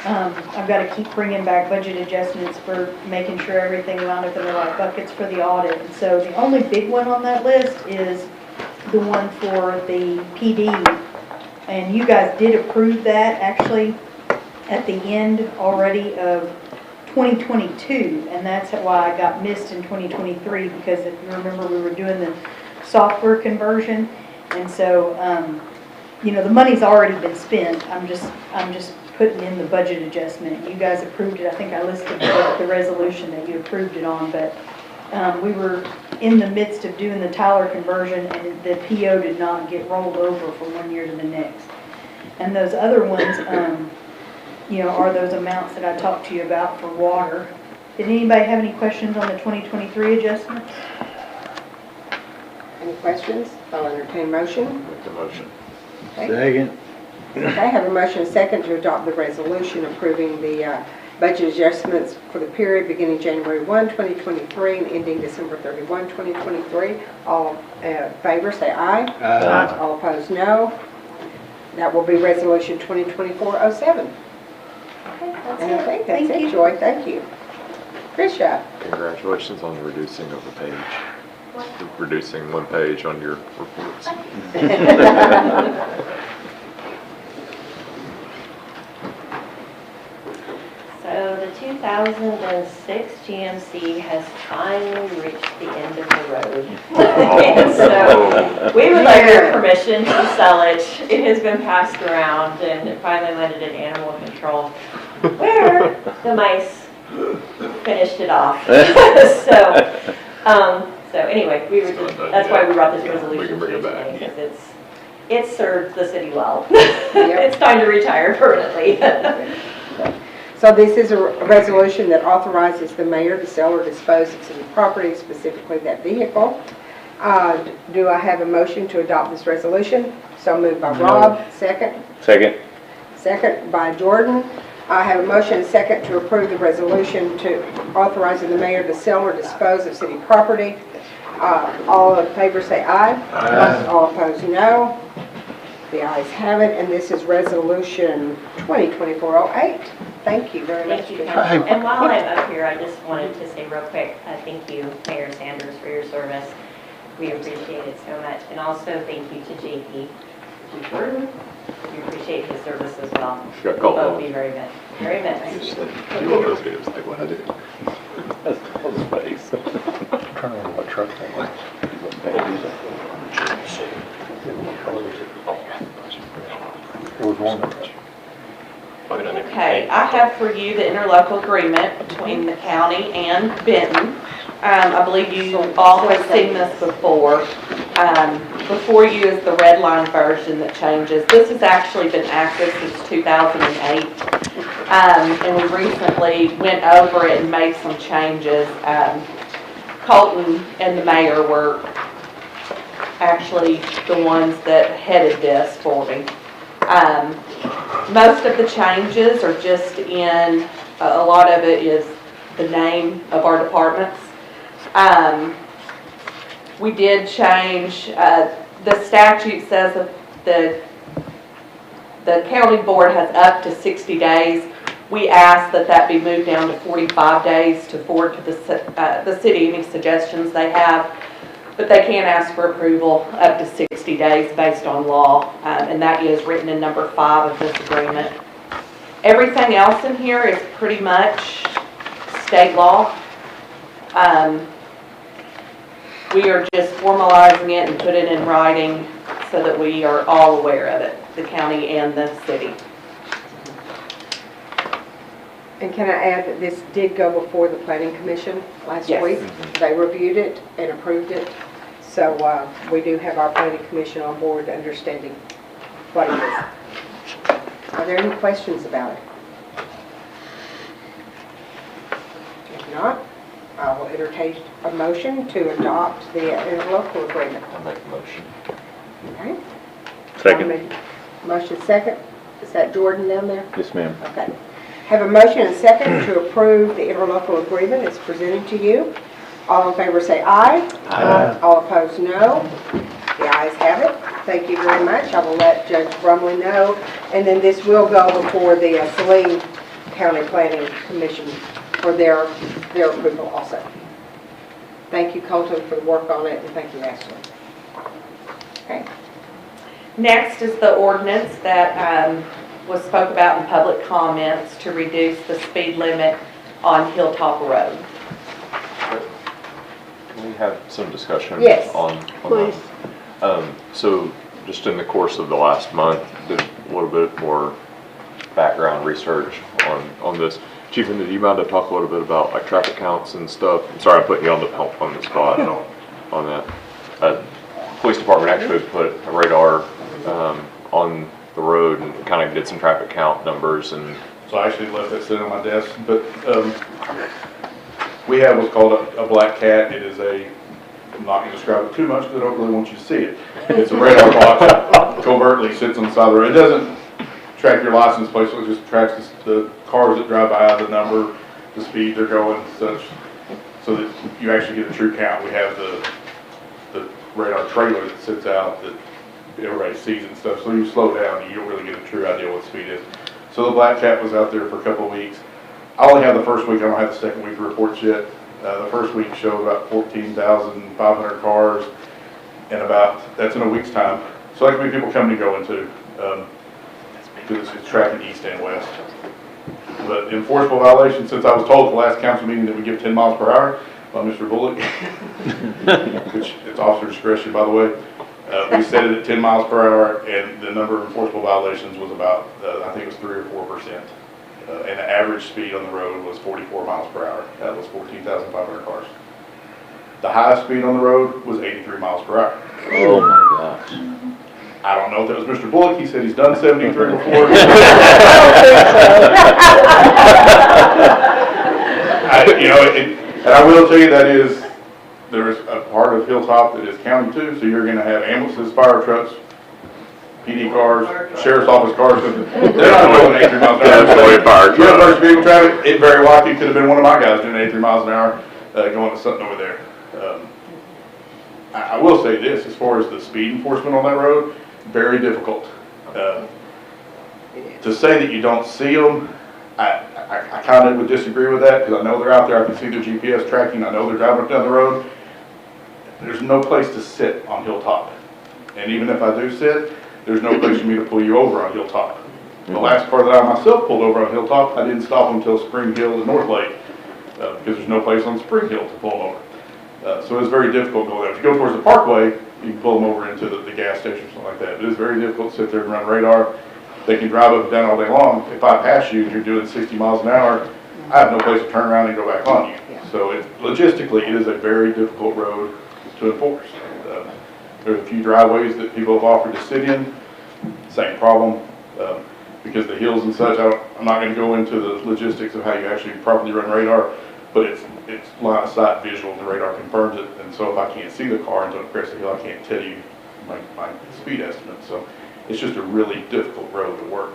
I've got to keep bringing back budget adjustments for making sure everything lined up in the right buckets for the audit. And so the only big one on that list is the one for the PD. And you guys did approve that actually at the end already of 2022. And that's why I got missed in 2023, because if you remember, we were doing the software conversion. And so, you know, the money's already been spent. I'm just putting in the budget adjustment. You guys approved it. I think I listed the resolution that you approved it on, but we were in the midst of doing the Tyler conversion, and the PO did not get rolled over from 1 year to the next. And those other ones, you know, are those amounts that I talked to you about for water. Did anybody have any questions on the 2023 adjustments? Any questions? I'll entertain a motion. Make the motion. Okay. Second. Okay, I have a motion and second to adopt the resolution approving the budget adjustments for the period beginning January 1, 2023 and ending December 31, 2023. All in favor say aye. Aye. All opposed, no. That will be resolution 2024-07. Okay, that's And I it. think that's Thank it, you. Joy. Thank you. Tricia. Congratulations on the reducing of the page. Reducing 1 page on your reports. So the 2006 GMC has finally reached the end of the road. And so we would like your permission to sell it. It has been passed around and it finally landed in animal control, where the mice finished it off. So anyway, that's why we brought this resolution to you today, because it's served the city well. It's time to retire permanently. So this is a resolution that authorizes the mayor to sell or dispose of city property, specifically that vehicle. Do I have a motion to adopt this resolution? So moved by Rob, second. Second. Second by Jordan. I have a motion and second to approve the resolution to authorizing the mayor to sell or dispose of city property. All in favor say aye. Aye. All opposed, no. The ayes have it, and this is resolution 2024-08. Thank you very much. Thank you, Council. And while I'm up here, I just wanted to say real quick, thank you, Mayor Sanders, for your service. We appreciate it so much. And also thank you to JP Burton. We appreciate his service as well. She got called Both on. be very much. Very much. You want those videos like what I did? That's all his face. Trying to what truck that was. It was one. Okay, I have for you the interlocal agreement between the county and Benton. I believe you all have seen this before. Before you is the red line version that changes. This has actually been active since 2008. And we recently went over it and made some changes. Colton and the mayor were actually the ones that headed this for me. Most of the changes are just in, a lot of it is the name of our departments. We did change, the statute says that the county board has up to 60 days. We asked that that be moved down to 45 days to forward to the city any suggestions they have. But they can ask for approval up to 60 days based on law, and that is written in number 5 of this agreement. Everything else in here is pretty much state law. We are just formalizing it and put it in writing so that we are all aware of it, the county and the city. And can I add that this did go before the planning commission last Yes. week? They reviewed it and approved it. So we do have our planning commission on board understanding what it is. Are there any questions about it? If not, I will entertain a motion to adopt the interlocal agreement. I'll make a motion. Okay? Second. Motion second. Is that Jordan down there? Yes, ma'am. Okay. Have a motion and second to approve the interlocal agreement as presented to you. All in favor say aye. Aye. All opposed, no. The ayes have it. Thank you very much. I will let Judge Brumley know. And then this will go before the Saline County Planning Commission for their approval also. Thank you, Colton, for the work on it, and thank you, Ashley. Okay. Next is the ordinance that was spoke about in public comments to reduce the speed limit on Hilltop Road. Can we have some discussion Yes, on please. that? So just in the course of the last month, did a little bit more background research on this. Chief, do you mind to talk a little bit about like traffic counts and stuff? I'm sorry I'm putting you on the spot on that. Police department actually put a radar on the road and kind of did some traffic count numbers and. So I actually left that sitting on my desk, but we have what's called a black cat. It is I'm not going to describe it too much because I don't really want you to see it. It's a radar box that covertly sits on the side of the road. It doesn't track your license plate, so it just tracks the cars that drive by, the number, the speed they're going, such, so that you actually get a true count. We have the radar trailer that sits out that everybody sees and stuff, so you slow down and you don't really get a true idea what speed is. So the black cat was out there for a couple of weeks. I only have the first week, I don't have the second week reports yet. The first week showed about 14,500 cars, and that's in a week's time. So that could be people coming and going too. Because it's tracking east and west. But enforceable violations, since I was told at the last council meeting that we give 10 miles per hour by Mr. Bullock, which it's officer discretion, by the way, we set it at 10 miles per hour, and the number of enforceable violations was about, I think it was 3 or 4%. And the average speed on the road was 44 miles per hour. That was 14,500 cars. The highest speed on the road was 83 miles per hour. Oh my gosh. I don't know if that was Mr. Bullock. He said he's done 73 before. And I will tell you that is there's a part of Hilltop that is county too, so you're gonna have ambulances, fire trucks, PD cars, sheriff's office cars, they're not going 83 miles an hour. That's the way fire You have trucks. emergency vehicle traffic, it very likely could have been one of my guys doing 83 miles an hour, going to something over there. I will say this, as far as the speed enforcement on that road, very difficult. To say that you don't see them, I kind of would disagree with that, because I know they're out there, I can see their GPS tracking, I know they're driving up down the road. There's no place to sit on Hilltop. And even if I do sit, there's no place for me to pull you over on Hilltop. The last car that I myself pulled over on Hilltop, I didn't stop until Spring Hill and North Lake, because there's no place on Spring Hill to pull them over. So it's very difficult going there. If you go towards the Parkway, you can pull them over into the gas station or something like that. But it's very difficult to sit there and run radar. They can drive up and down all day long. If I pass you and you're doing 60 miles an hour, I have no place to turn around and go back on you. So logistically, it is a very difficult road to enforce. There's a few driveways that people have offered to sit in, same problem. Because the hills and such, I'm not going to go into the logistics of how you actually properly run radar, but it's line of sight visual, the radar confirms it, and so if I can't see the car until it crosses the hill, I can't tell you my speed estimate. So it's just a really difficult road to work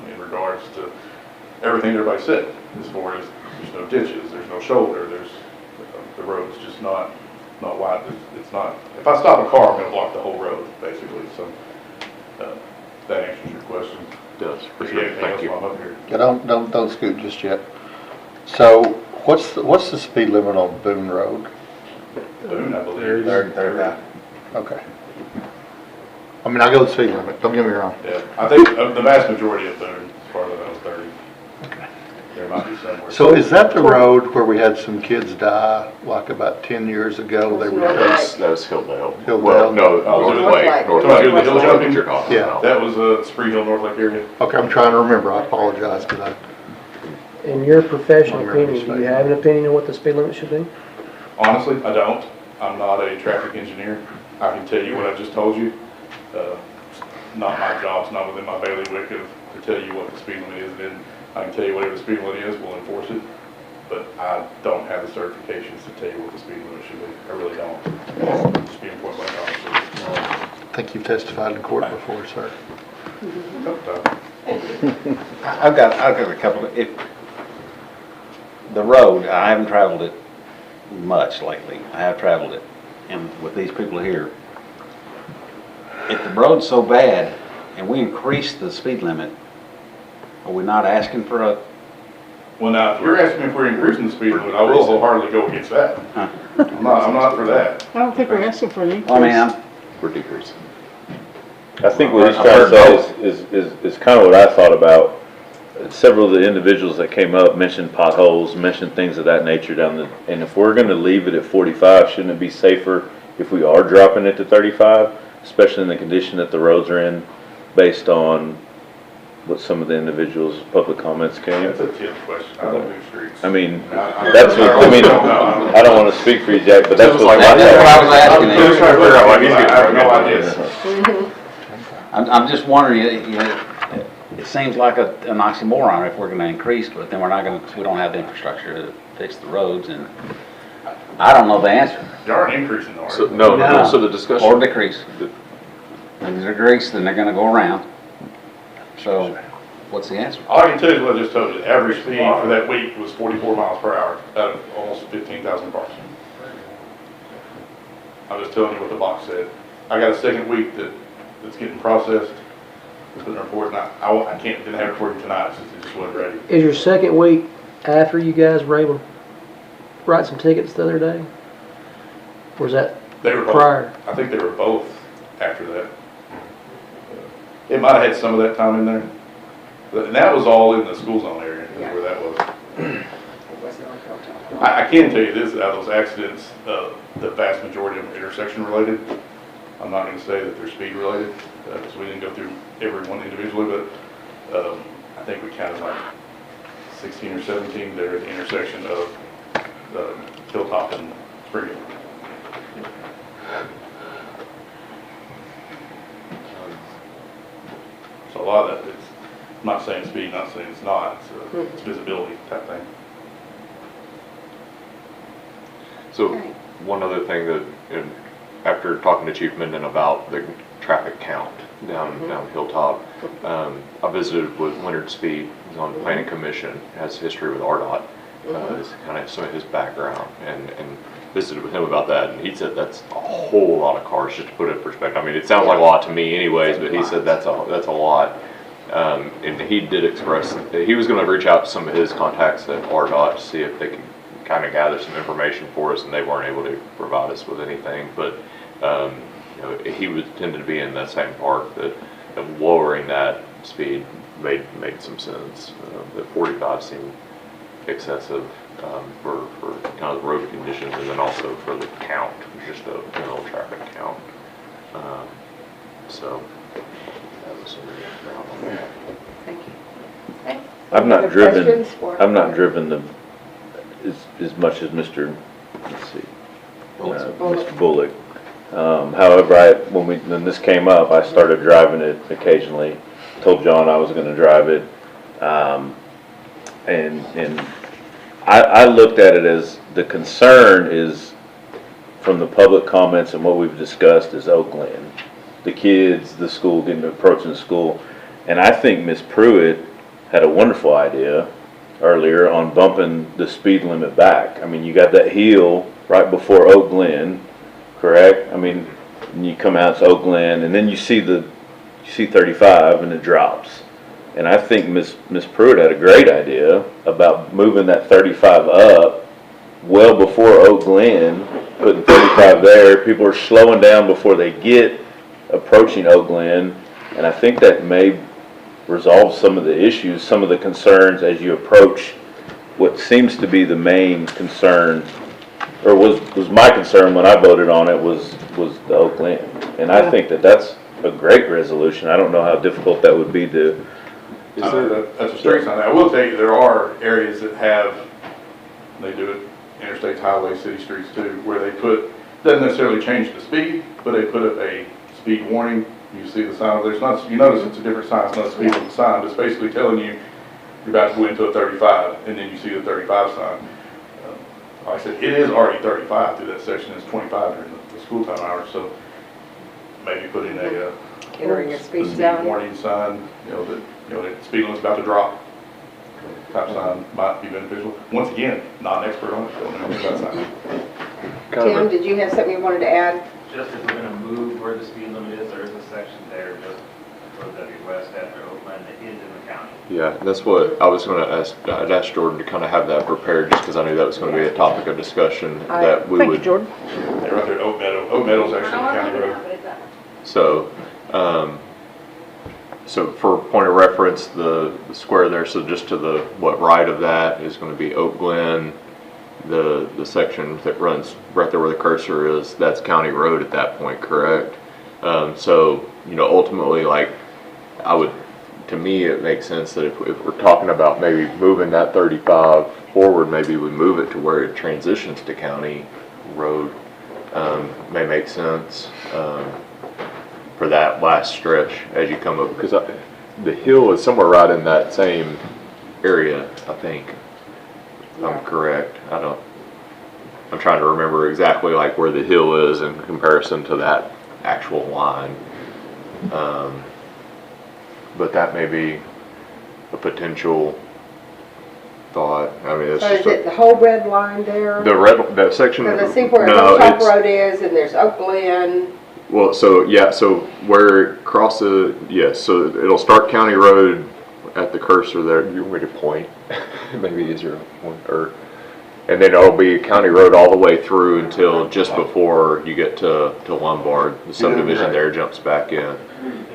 in regards to everything everybody said, as far as there's no ditches, there's no shoulder, the road's just not wide. It's not, if I stop a car, I'm going to block the whole road, basically. So that answers your question. Yes, for If you sure. have anything else Thank you. while I'm up here. Yeah, don't scoot just yet. So what's the speed limit on Boone Road? Boone, I believe. 35. Okay. I mean, I go the speed limit, don't get me wrong. Yeah, I think the vast majority of Boone, as far as I know, is 30. Okay. There might be somewhere. So is that the road where we had some kids die, like about 10 years ago? They were That was Hilldale. Hilldale? Well, no, North North Lake. North Talking Lake. about the hill North Lake jumping? you're talking Yeah. about. That was Spring Hill, North Lake area. Okay, I'm trying to remember, I apologize, because In your professional My memory's opinion, do you fading. have an opinion on what the speed limit should be? Honestly, I don't. I'm not a traffic engineer. I can tell you what I just told you. Not my job, it's not within my bailiwick to tell you what the speed limit is. And I can tell you whatever the speed limit is, we'll enforce it. But I don't have the certifications to tell you what the speed limit should be. I really don't. Just being point blank honest with you. I think you've testified in court before, sir. Couple times. I've got a couple of, the road, I haven't traveled it much lately. I have traveled it, and with these people here, if the road's so bad and we increase the speed limit, are we not asking for a? Well, now, if you're asking me if we're increasing the speed limit, I will wholeheartedly go against that. I'm not for that. I don't think we're asking for an increase. I mean, We're decreasing. I think what he's trying to say is kind of what I thought about. Several of the individuals that came up mentioned potholes, mentioned things of that nature and if we're gonna leave it at 45, shouldn't it be safer if we are dropping it to 35? Especially in the condition that the roads are in, based on what some of the individuals' public comments came. That's a tip question. I don't do streets. I mean, I that's what, I don't wanna speak for you, Jack, but that's what. that's what I was asking. I'm just trying to figure out why he's getting. I have no idea. I'm just wondering, it seems like an oxymoron if we're gonna increase, but then we don't have the infrastructure to fix the roads, and I don't know the answer. You aren't increasing though, So, right? no, so the discussion. Or decrease. If they're decrease, then they're gonna go around. So, what's the answer? All I can tell you is what I just told you. The average speed for that week was 44 miles per hour out of almost 15,000 cars. I'm just telling you what the box said. I got a second week that's getting processed. Putting a report, and I didn't have it for you tonight since it just wasn't ready. Is your second week after you guys were able to write some tickets the other day? Or is that They were both, prior? I think they were both after that. It might have had some of that time in there. And that was all in the school zone area, is where that was. I can tell you this, out of those accidents, the vast majority of them are intersection related. I'm not going to say that they're speed related, because we didn't go through every one individually, but I think we counted like 16 or 17 there at the intersection of Hilltop and Spring Hill. So a lot of that, I'm not saying speed, not saying it's not, it's visibility type thing. So one other thing that, after talking to Chief Minden about the traffic count down Hilltop, I visited with Leonard Speed, who's on the Planning Commission, has history with RDOT, is kind of some of his background, and visited with him about that, and he said that's a whole lot of cars, just to put it in perspective. I mean, it sounds like a lot to me anyways, but he said that's a lot. And he did express that he was going to reach out to some of his contacts at RDOT to see if they could kind of gather some information for us, and they weren't able to provide us with anything. But you know, he tended to be in that same park that lowering that speed made some sense. That 45 seemed excessive for kind of road conditions, and then also for the count, just a general traffic count. So that was some background on that. Thank you. I've not Other driven, questions for- I've not driven them as much as Mr., let's see, Mr. Bullock. However, when this came up, I started driving it occasionally. Told John I was gonna drive it. And I looked at it as the concern is from the public comments and what we've discussed is Oak Glen. The kids, the school, approaching school. And I think Ms. Pruitt had a wonderful idea earlier on bumping the speed limit back. I mean, you got that hill right before Oak Glen, correct? I mean, when you come out to Oak Glen, and then you see 35 and it drops. And I think Ms. Pruitt had a great idea about moving that 35 up well before Oak Glen, putting 35 there. People are slowing down before they get approaching Oak Glen, and I think that may resolve some of the issues, some of the concerns as you approach what seems to be the main concern, or was my concern when I voted on it, was the Oak Glen. And I think that's a great resolution. I don't know how difficult that would be to. That's a street sign. I will tell you, there are areas that they do it, interstates, highways, city streets too, where they doesn't necessarily change the speed, but they put up a speed warning. You see the sign, you notice it's a different sign, it's not a speed limit sign, but it's basically telling you you're about to go into a 35, and then you see the 35 sign. Like I said, it is already 35 through that section, it's 25 during the school time hours, so maybe put in a Entering a speed speed zone. warning sign, that the speed limit's about to drop. Type sign might be beneficial. Once again, not an expert on it, don't know anything about signs. Tim, did you have something you wanted to add? Just if we're gonna move where the speed limit is, there is a section there just for W West after Oakland that is in the county. Yeah, that's what I was going to ask. I'd asked Jordan to kind of have that prepared, just because I knew that was going to be a topic of discussion that we would. Thank you, Jordan. They're right there at Oak Meadow. Oak Meadow's actually a county road. So, so for point of reference, the square there, so just to the right of that is going to be Oak Glen. The section that runs right there where the cursor is, that's county road at that point, correct? So, ultimately, to me, it makes sense that if we're talking about maybe moving that 35 forward, maybe we move it to where it transitions to county road. May make sense for that last stretch as you come up, because the hill is somewhere right in that same area, I think. If I'm correct. I'm trying to remember exactly where the hill is in comparison to that actual line. But that may be a potential thought. I mean, it's So is it the whole red line there? that section. Because I see where no, Hilltop it's- Road is, and there's Oak Glen. Well, so where it crosses, yes, so it'll start County Road at the cursor there. You want me to point? Maybe easier one, and then it'll be County Road all the way through until just before you get to Lombard. The subdivision there jumps back in.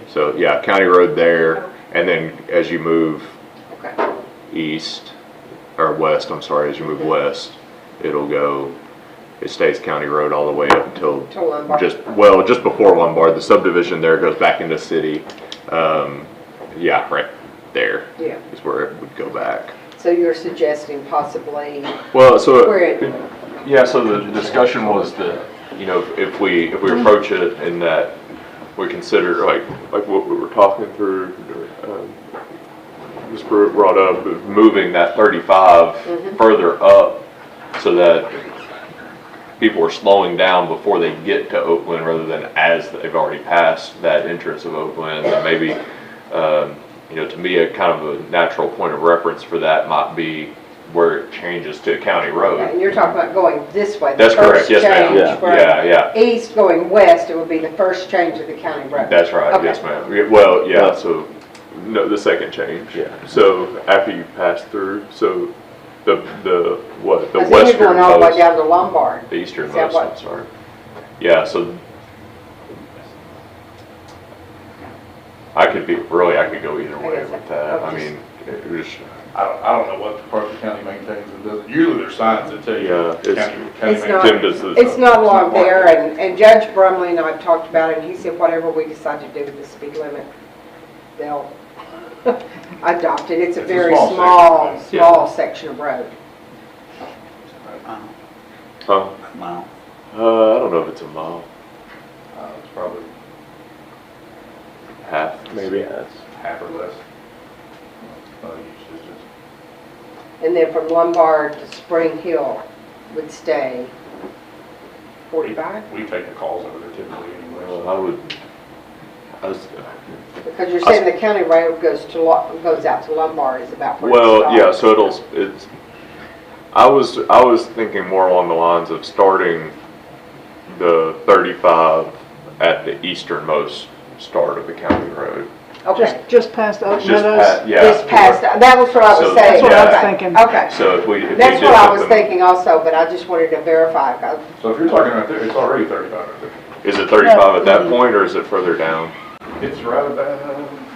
So yeah, County Road there, and then as you move east, or west, I'm sorry, as you move west, it stays County Road all the way up until just before Lombard. The subdivision there goes back into city. Yeah, right there is where it would go back. So you're suggesting possibly Well, so where it, yeah, so the discussion was that if we approach it in that we consider like what we were talking through. Ms. Pruitt brought up moving that 35 further up so that people are slowing down before they get to Oakland rather than as they've already passed that entrance of Oakland. And maybe, you know, to me, a kind of a natural point of reference for that might be where it changes to County Road. And you're talking about going this way. the That's correct, first yes ma'am. change from Yeah. East going west, it would be the first change of the county road. That's right, Okay. yes ma'am. Well, yeah, so, no, the second change. Yeah. So after you pass through, so the what, the I think you're going all the way westernmost, down to Lombard. the Is that easternmost, what- I'm sorry. Yeah, so I could go either way with that. I mean, it was, I don't know what part of the county maintains and doesn't. Usually there's signs that tell you. Yeah, county It's not, Jim does the- it's not along there, and Judge Brumley and I have talked about it, and he said whatever we decide to do with the speed limit, they'll adopt it. It's a It's a very small section, small section of road. huh? Mile. I don't know if it's a mile, It's probably half maybe. half or less. Not a huge distance. And then from Lombard to Spring Hill would stay 45? We take the calls over there typically anyway. I was, Because you're saying the county road goes out to Lombard is about where it well, stops. yeah, so it's, I was thinking more along the lines of starting the 35 at the easternmost start of the county road. Okay. Just past Oak Just Meadows? past, yeah. Just past, that was what I was So, saying. That's what I was Okay. thinking. Okay. So if we did That's what I was something- thinking also, but I just wanted to verify. So if you're talking right there, it's already 35 right there. Is it 35 at that point, or is it further down? It's right about,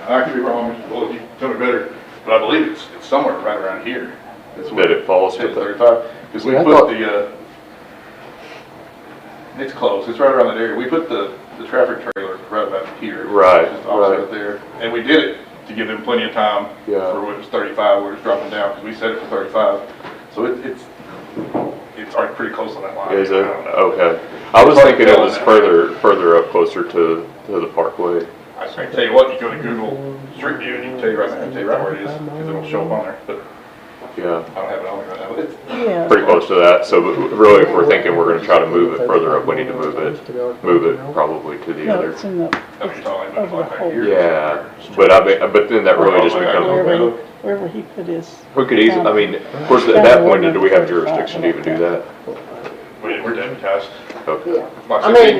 I could be wrong, well, you tell me better, but I believe it's somewhere right around here. That it falls to It's the, 35, because we Yeah, I put thought- it's close, it's right around that area. We put the traffic trailer right about here. Right, Just opposite right. there. And we did it to give them plenty of time Yeah. for when it was 35, where it's dropping down, because we set it for 35. So it's already pretty close on that line. is it? I don't know. Okay. I was thinking it was further up closer to the parkway. I can tell you what, you go to Google Street View and you can tell you right where it is, because it'll show up on there, but Yeah. I don't have it on me right now. But it's, Yeah. Pretty close to that, so but really, if we're thinking we're gonna try to move it further up, we need to move it probably to the No, other. it's in the, that's what you're talking about, Over the like whole- here. Yeah, but then that really just becomes, wherever he put his. who could easily, I mean, of course, at that point, do we have jurisdiction to even do that? We're deputized. Okay. Yeah. Like I I said,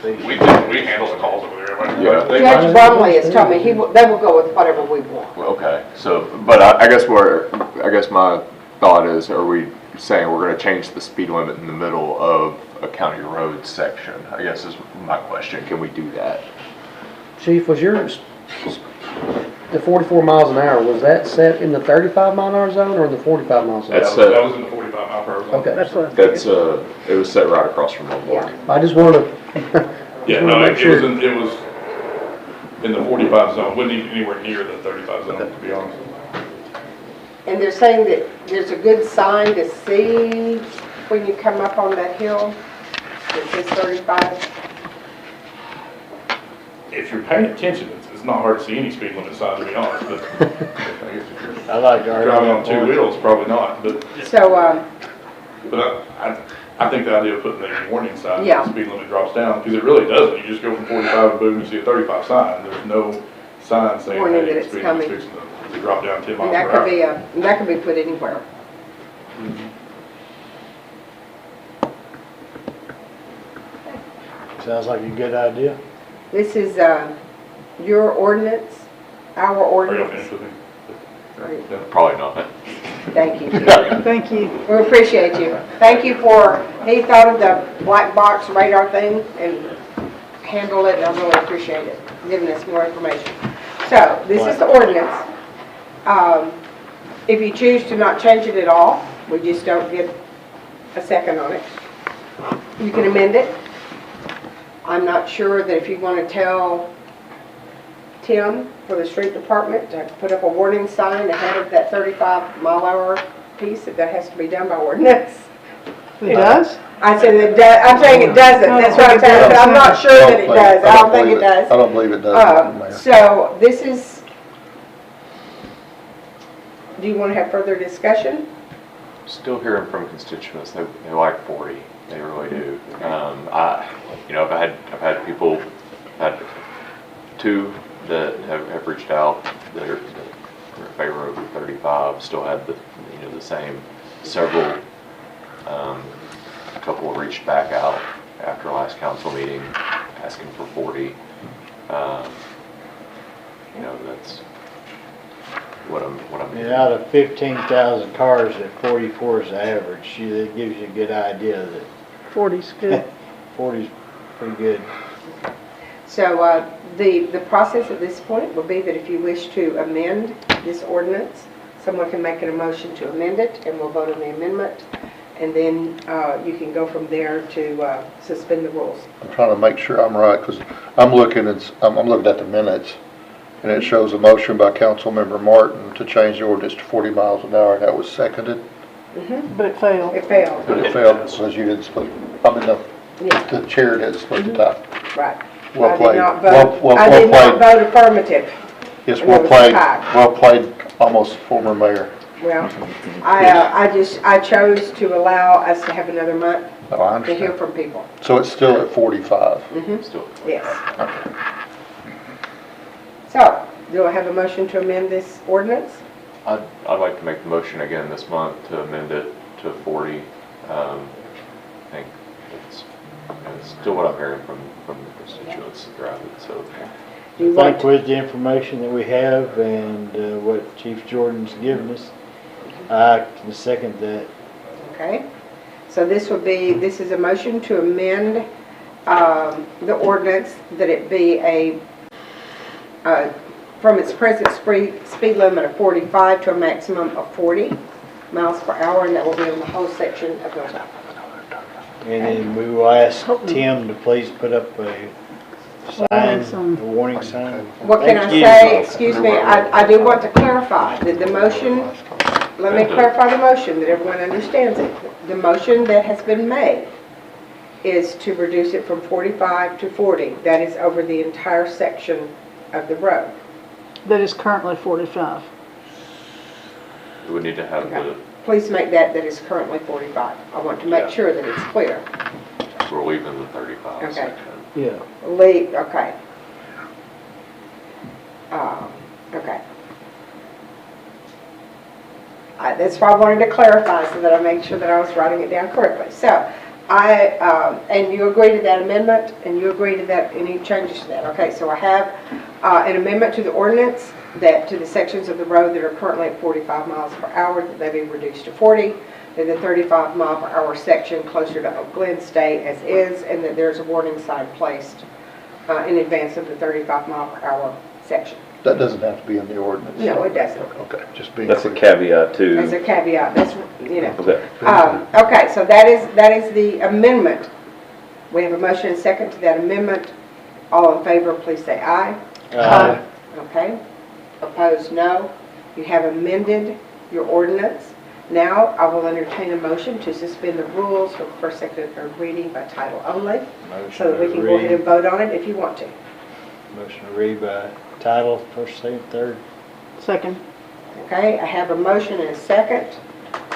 mean- we handle the calls over there. Yeah. Judge Brumley has told me they will go with whatever we want. Well, okay, so, but I guess my thought is, are we saying we're gonna change the speed limit in the middle of a county road section? I guess is my question, can we do that? Chief, was yours, the 44 miles an hour, was that set in the 35 mile an hour zone or in the 45 miles an hour? That's, That was in the 45 mile per hour zone. Okay. That's what I figured. It was set right across from Lombard. I just wanted to. Yeah, wanna no, make it sure. was in the 45 zone, wasn't even anywhere near the 35 zone, to be honest. And they're saying that there's a good sign to see when you come up on that hill that says 35. If you're paying attention, it's not hard to see any speed limit sign, to be honest, but I guess if you're I like driving on two wheels, probably not, but So, I think the idea of putting a warning sign, that Yeah. the speed limit drops down, because it really doesn't. You just go from 45 and boom, you see a 35 sign. There's no sign saying, Warning hey, that the it's speed limit's coming. fixing to drop down 10 miles and that per could be hour. that could be put anywhere. Sounds like a good idea. This is your ordinance, our Are you ordinance. finished with me? Probably not. Thank you. Thank you. We appreciate you. Thank you he thought of the black box radar thing and handled it, and I really appreciate it, giving us more information. So, this is the ordinance. If you choose to not change it at all, we just don't get a second on it. You can amend it. I'm not sure that if you want to tell Tim for the street department to put up a warning sign ahead of that 35 mile an hour piece, that has to be done by ordinance. It does? I said it does, I'm saying it doesn't, that's what I'm saying, but I'm not sure that it does, I don't think it does. I don't believe it does, Mayor. So this is, do you want to have further discussion? Still hearing from constituents, they like 40. They I've had people, had two that have reached out that are in favor of the 35, still had the same. Several, a couple reached back out after last council meeting asking for 40. That's what I'm. And out of 15,000 cars, at 44 is the average. That gives you a good idea that 40's good. 40's pretty good. So the process at this point will be that if you wish to amend this ordinance, someone can make a motion to amend it, and we'll vote on the amendment. And then you can go from there to suspend the rules. I'm trying to make sure I'm right, because I'm looking at the minutes, and it shows a motion by Councilmember Martin to change the ordinance to 40 miles an hour, and that was seconded. But it failed. It failed. But it failed because you didn't split, the chair didn't split the time. Right. Well I played. did not vote, Well I did not played. vote affirmative. Yes, And well there was a played, tie. well played, almost former mayor. Well, I chose to allow us to have another month Oh, I to hear understand. from people. So it's still at 45? Still. Yes. So, do I have a motion to amend this ordinance? I'd like to make the motion again this month to amend it to 40. I think it's still what I'm hearing from the constituents that drive it, so. I think with the information that we have and what Chief Jordan's given us, I can second that. Okay. So this is a motion to amend the ordinance that it be from its present speed limit of 45 to a maximum of 40 miles per hour, and that will be on the whole section of Hilltop. And then we will ask Tim to please put up a sign, a warning sign. What can I say? Excuse me, I do want to clarify that the motion, let me clarify the motion, that everyone understands it. The motion that has been made is to reduce it from 45 to 40. That is over the entire section of the road. That is currently 45. We would need to have Okay. Please make that is currently 45. I want to make sure that it's clear. we're leaving the 35 Okay. section. Yeah. Okay. Okay. That's why I wanted to clarify so that I make sure that I was writing it down correctly. So, and you agree to that amendment, and you agree to that, any changes to that? Okay, so I have an amendment to the ordinance that to the sections of the road that are currently at 45 miles per hour, that they be reduced to 40, that the 35 mile per hour section closer to Oak Glen stay as is, and that there's a warning sign placed in advance of the 35 mile per hour section. That doesn't have to be in the ordinance? No, it doesn't. Okay, just being That's a clear. caveat too. As a caveat, that's, Okay. Okay, so that is the amendment. We have a motion and second to that amendment. All in favor, please say aye. Aye. Okay. Opposed, no. You have amended your ordinance. Now, I will entertain a motion to suspend the rules for first, second, and third reading by title only, so that we can go ahead and vote on it if you want to. Motion to read by title, first, second, third. Second. Okay, I have a motion and a second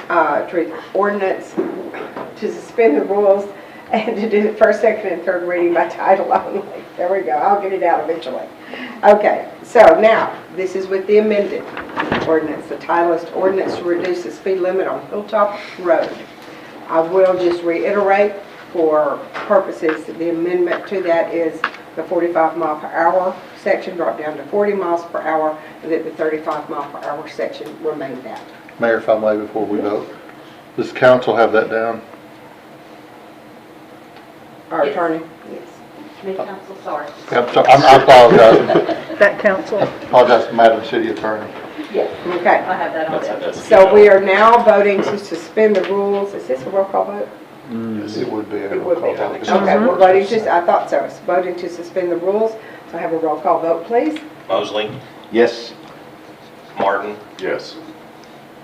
to read the ordinance, to suspend the rules, and to do the first, second, and third reading by title only. There we go, I'll get it out eventually. Okay, so now, this is with the amended ordinance. The title is ordinance to reduce the speed limit on Hilltop Road. I will just reiterate for purposes, the amendment to that is the 45 mile per hour section dropped down to 40 miles per hour, and that the 35 mile per hour section remained that. Mayor, if I may, before we vote, does council have that down? Our attorney? Yes. Mid-council, sorry. I'm sorry, I apologize. That council. Apologize to Madam City Attorney. Yes. Okay. I have that on there. So we are now voting to suspend the rules. Is this a roll call vote? Yes, it would be. It would be. Okay, we're voting to, I thought so. It's voting to suspend the rules. So have a roll call vote, please. Mosley, Yes. Martin, Yes.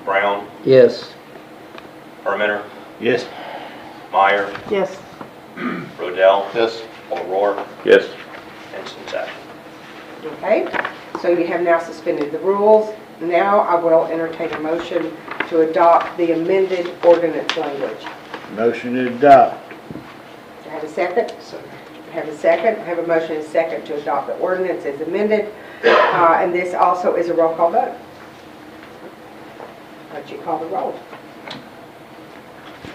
Brown, Yes. Herminer, Yes. Meyer, Yes. Rodell, Yes. O'Rourke, Yes. and Sensat. Okay, so you have now suspended the rules. Now I will entertain a motion to adopt the amended ordinance language. Motion to adopt. I have a second? Have a second. I have a motion and a second to adopt the ordinance as amended. And this also is a roll call vote. Why don't you call the roll?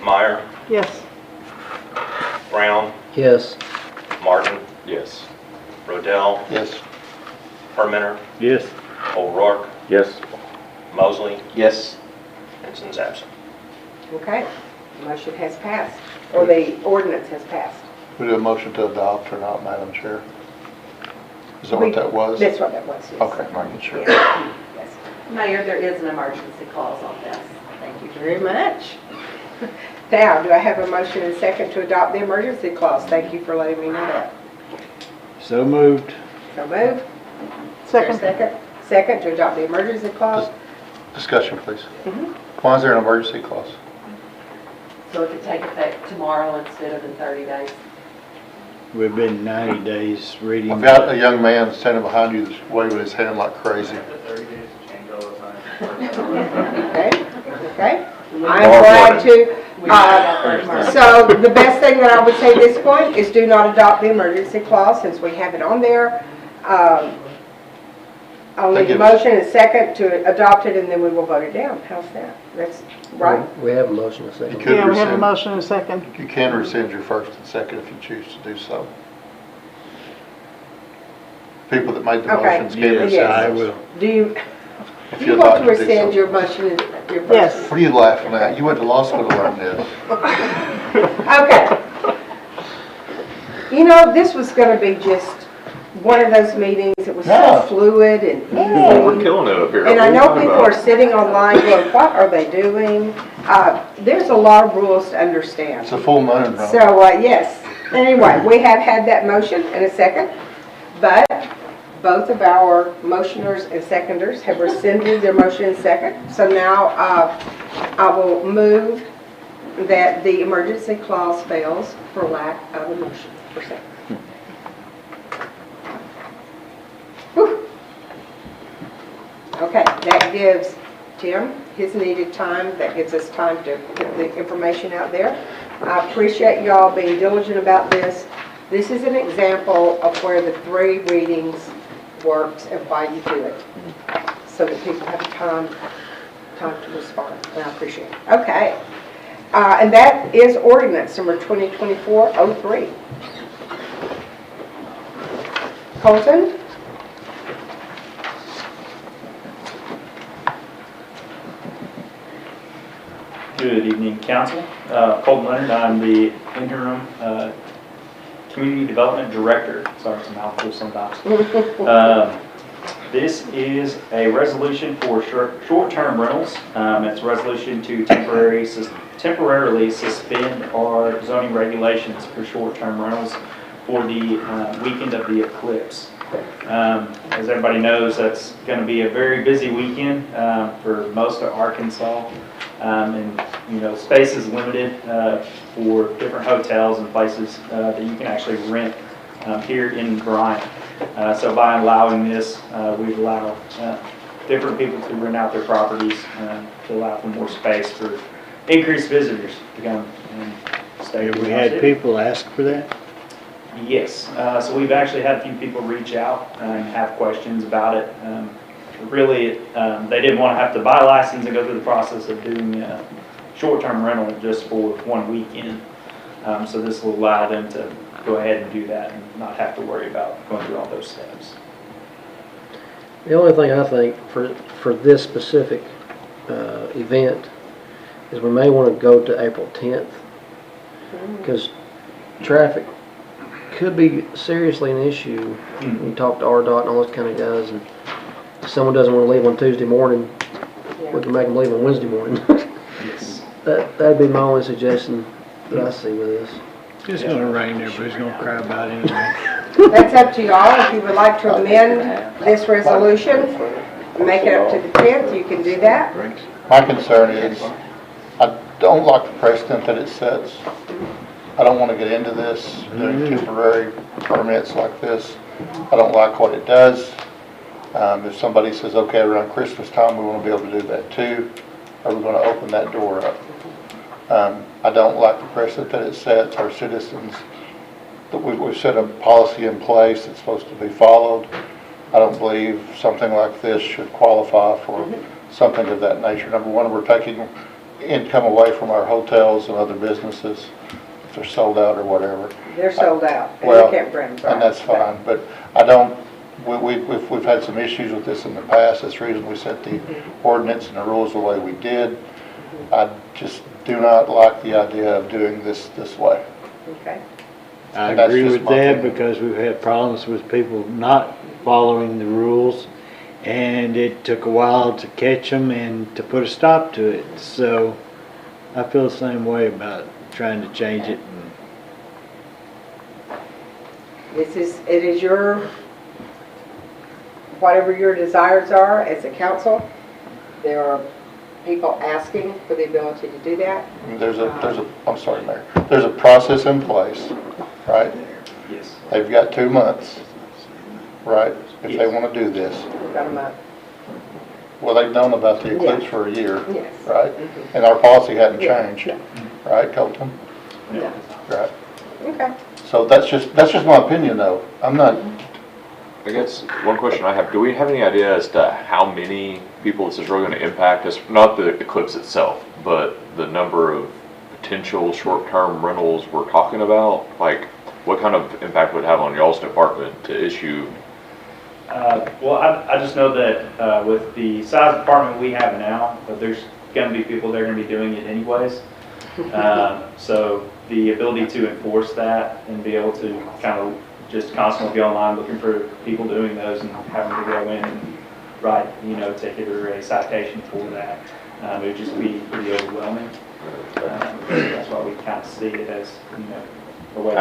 Meyer, Yes. Brown, Yes. Martin, Yes. Rodell, Yes. Herminer, Yes. O'Rourke, Yes. Mosley, Yes. Benson's absent. Okay, the motion has passed, or the ordinance has passed. We do a motion to adopt or not, Madam Chair? Is that what that was? That's what that was, yes. Okay, making sure. Yes. Mayor, there is an emergency clause on this. Thank you very much. Now, do I have a motion and second to adopt the emergency clause? Thank you for letting me know that. So moved. So move. Second. Second to adopt the emergency clause. Discussion, please. Mhm. Why is there an emergency clause? So it could take effect tomorrow instead of in 30 days. We've been 90 days reading. I've got a young man standing behind you that's waving his hand like crazy. 30 days to change all the time. Okay, okay. I am glad to, so the best thing that I would say at this point is do not adopt the emergency clause since we have it on there. I'll need a motion and a second to adopt it and then we will vote it down. How's that? That's right? We have a motion and a second. You could Yeah, we have a rescind- motion and a second. You can rescind your first and second if you choose to do so. People that made the Okay. motions can Yes, rescind. I those. will. Do you, If do you'd you want like to to do rescind so. your motion and your first? Yes. What are you laughing at? You went to law school to learn this. Okay. You know, this was gonna be just one of those meetings, it was so Yeah. fluid and We're easy. killing it up here. And I What know are you people talking are sitting online going, what are they doing? There's a lot of rules to understand. It's a full moon, bro. So, yes, anyway, we have had that motion and a second, but both of our motioners and seconders have rescinded their motion and second. So now, I will move that the emergency clause fails for lack of a motion for second. Whew. Okay, that gives Tim his needed time, that gives us time to get the information out there. I appreciate y'all being diligent about this. This is an example of where the 3 readings works and why you do it, so that people have time to respond, and I appreciate it. Okay, and that is ordinance number 2024-03. Colton? Good evening, council. Colton Leonard, I'm the interim community development director. Sorry, it's a mouthful sometimes. This is a resolution for short-term rentals. It's a resolution to temporarily suspend our zoning regulations for short-term rentals for the weekend of the eclipse. As everybody knows, that's going to be a very busy weekend for most of Arkansas. And, you know, space is limited for different hotels and places that you can actually rent here in Bryant. So by allowing this, we allow different people to rent out their properties to allow for more space for increased visitors to come and stay. Have in we our had city. people ask for that? Yes, so we've actually had a few people reach out and have questions about it. Really, they didn't want to have to buy a license and go through the process of doing short-term rental just for one weekend. So this will allow them to go ahead and do that and not have to worry about going through all those steps. The only thing I think for this specific event is we may want to go to April 10th, because traffic could be seriously an issue. You talk to RDOT and all those kind of guys, and if someone doesn't want to leave on Tuesday morning, we can make them leave on Wednesday morning. Yes. That'd be my only suggestion that I see with this. It's gonna rain, everybody's gonna cry about it anyway. That's up to y'all. If you would like to amend this resolution, make it up to the 10th, you can do that. My concern is, I don't like the precedent that it sets. I don't want to get into this, doing temporary permits like this. I don't like what it does. If somebody says, okay, around Christmas time, we want to be able to do that too, are we going to open that door up? I don't like the precedent that it sets. Our citizens we've set a policy in place that's supposed to be followed. I don't believe something like this should qualify for something of that nature. Number one, we're taking income away from our hotels and other businesses if they're sold out or whatever. They're sold out, and Well, you can't bring them. and that's fine, but I don't, we've had some issues with this in the past. That's the reason we set the ordinance and the rules the way we did. I just do not like the idea of doing this way. Okay. I That's agree just with my that opinion. because we've had problems with people not following the rules, and it took a while to catch them and to put a stop to it. So I feel the same way about trying to change it. It is your, whatever your desires are as a council. There are people asking for the ability to do that. I'm sorry, Mayor. There's a process in place, right? Yes. They've got 2 months, right, if they want to do this. We've got a month. Well, they've known about the eclipse Yeah. for a year, Yes. right? And our policy hadn't Yeah. changed, right, Colton? No. Right. Okay. So that's just my opinion, though. I'm not, I guess one question I have, do we have any idea as to how many people this is really going to impact? It's not the eclipse itself, but the number of potential short-term rentals we're talking about? Like, what kind of impact would it have on y'all's department to issue? Well, I just know that with the size department we have now, that there's going to be people that are going to be doing it anyways. So the ability to enforce that and be able to kind of just constantly be online looking for people doing those and having to go in and write, a ticket or a citation for that, it would just be pretty overwhelming. That's why we kind of see it as, a way.